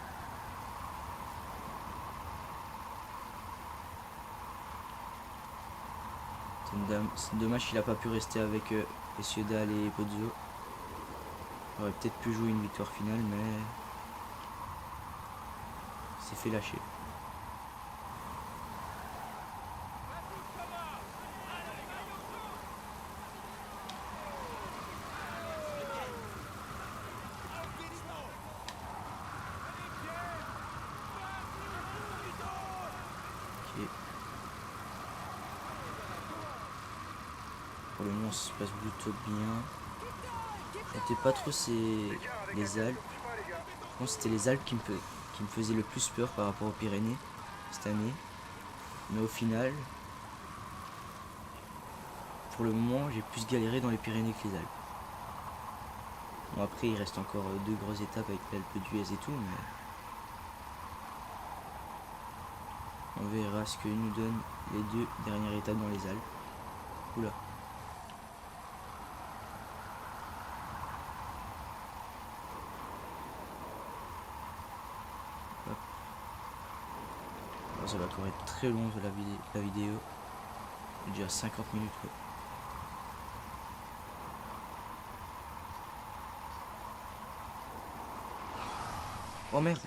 C'est dommage qu'il a pas pu rester avec Essiodal et Pozzo. Il aurait peut-être pu jouer une victoire finale, mais il s'est fait lâcher. Ok. Pour le moment, ça se passe plutôt bien. Je sentais pas trop les Alpes. Je pense que c'était les Alpes qui me faisaient le plus peur par rapport aux Pyrénées cette année. Mais au final, pour le moment, j'ai plus galéré dans les Pyrénées que les Alpes. Bon, après, il reste encore 2 grosses étapes avec l'Alpe d'Huez et tout, mais on verra ce que nous donnent les 2 dernières étapes dans les Alpes. Oula. Hop. Alors, ça va encore être très long la vidéo. Déjà 50 minutes quoi. Oh merde.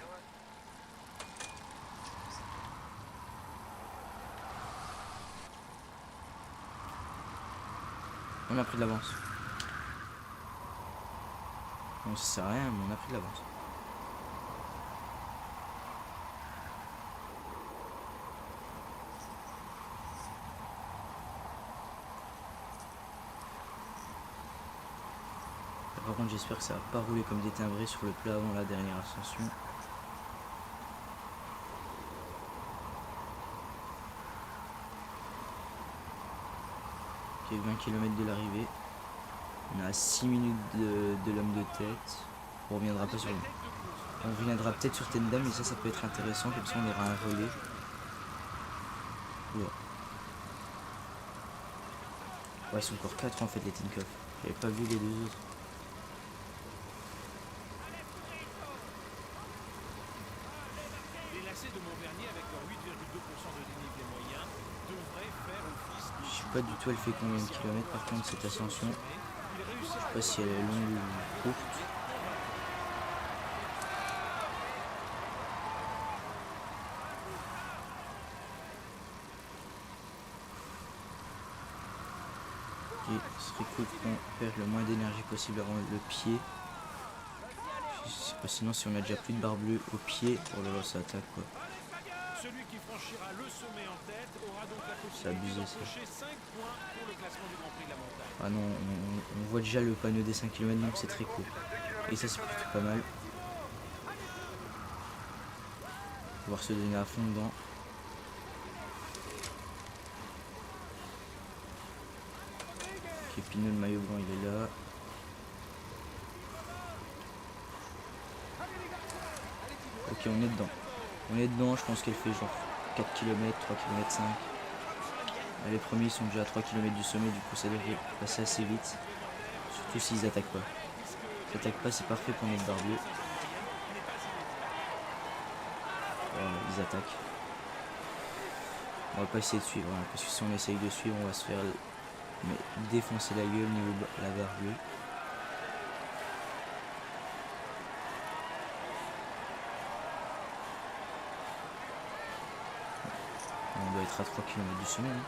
On a pris de l'avance. Bon, ça sert à rien, mais on a pris de l'avance. Par contre, j'espère que ça va pas rouler comme des timbrés sur le plat avant la dernière ascension. Ok, 20 km de l'arrivée. On a 6 minutes de l'homme de tête. On reviendra pas sur On reviendra peut-être sur Tendam, mais ça peut être intéressant, comme ça on aura un relais. Oula. Ouais, ils sont encore 4 en fait les Tinkoff. J'avais pas vu les 2 autres. Les lacets de Montvernier avec leur 8,2% de dénivelé moyen devraient faire office de... Je sais pas du tout elle fait combien de kilomètres par contre cette ascension. Je sais pas si elle est longue ou courte. Ok, ce serait cool qu'on perde le moins d'énergie possible avant le pied. Je sais pas sinon si on a déjà plus de barre bleue au pied. Oh là là, ça attaque quoi. Celui qui franchira le sommet en tête aura donc la C'est possibilité abusé ça. d'empocher 5 points pour le classement du Grand Prix de la montagne. Ah non, on voit déjà le panneau des 5 km donc c'est très cool. Et ça c'est plutôt pas mal. Pouvoir se donner à fond dedans. Ok, Pinot, le maillot blanc il est là. Ok, on est dedans. On est dedans, je pense qu'elle fait genre 4 km, 3 km 5. Là, les premiers sont déjà à 3 km du sommet, du coup ça devrait passer assez vite. Surtout s'ils attaquent pas. S'ils attaquent pas, c'est parfait pour notre barre bleue. Ils attaquent. On va pas essayer de suivre, hein, parce que si on essaye de suivre, on va se faire défoncer la gueule niveau la barre bleue. On doit être à 3 km du sommet. Hein.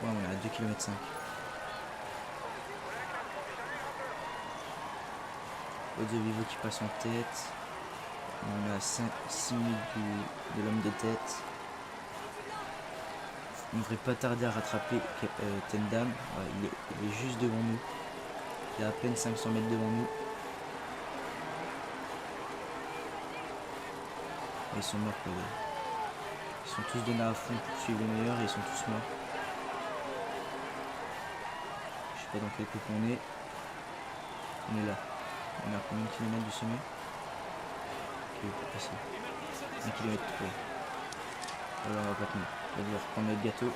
Ouais, on est à 2 km 5. Ozo Vivo qui passe en tête. On a 6 minutes de l'homme de tête. On ne devrait pas tarder à rattraper Tendam. Ouais, il est juste devant nous. Il est à peine 500 mètres devant nous. Ils sont morts. Ils sont tous donnés à fond pour suivre les meilleurs et ils sont tous morts. Je sais pas dans quel coup on est. On est là. On est à combien de kilomètres du sommet? Ok, on peut passer. 1 km 3. Voilà, on va pas tenir. On va devoir prendre notre gâteau.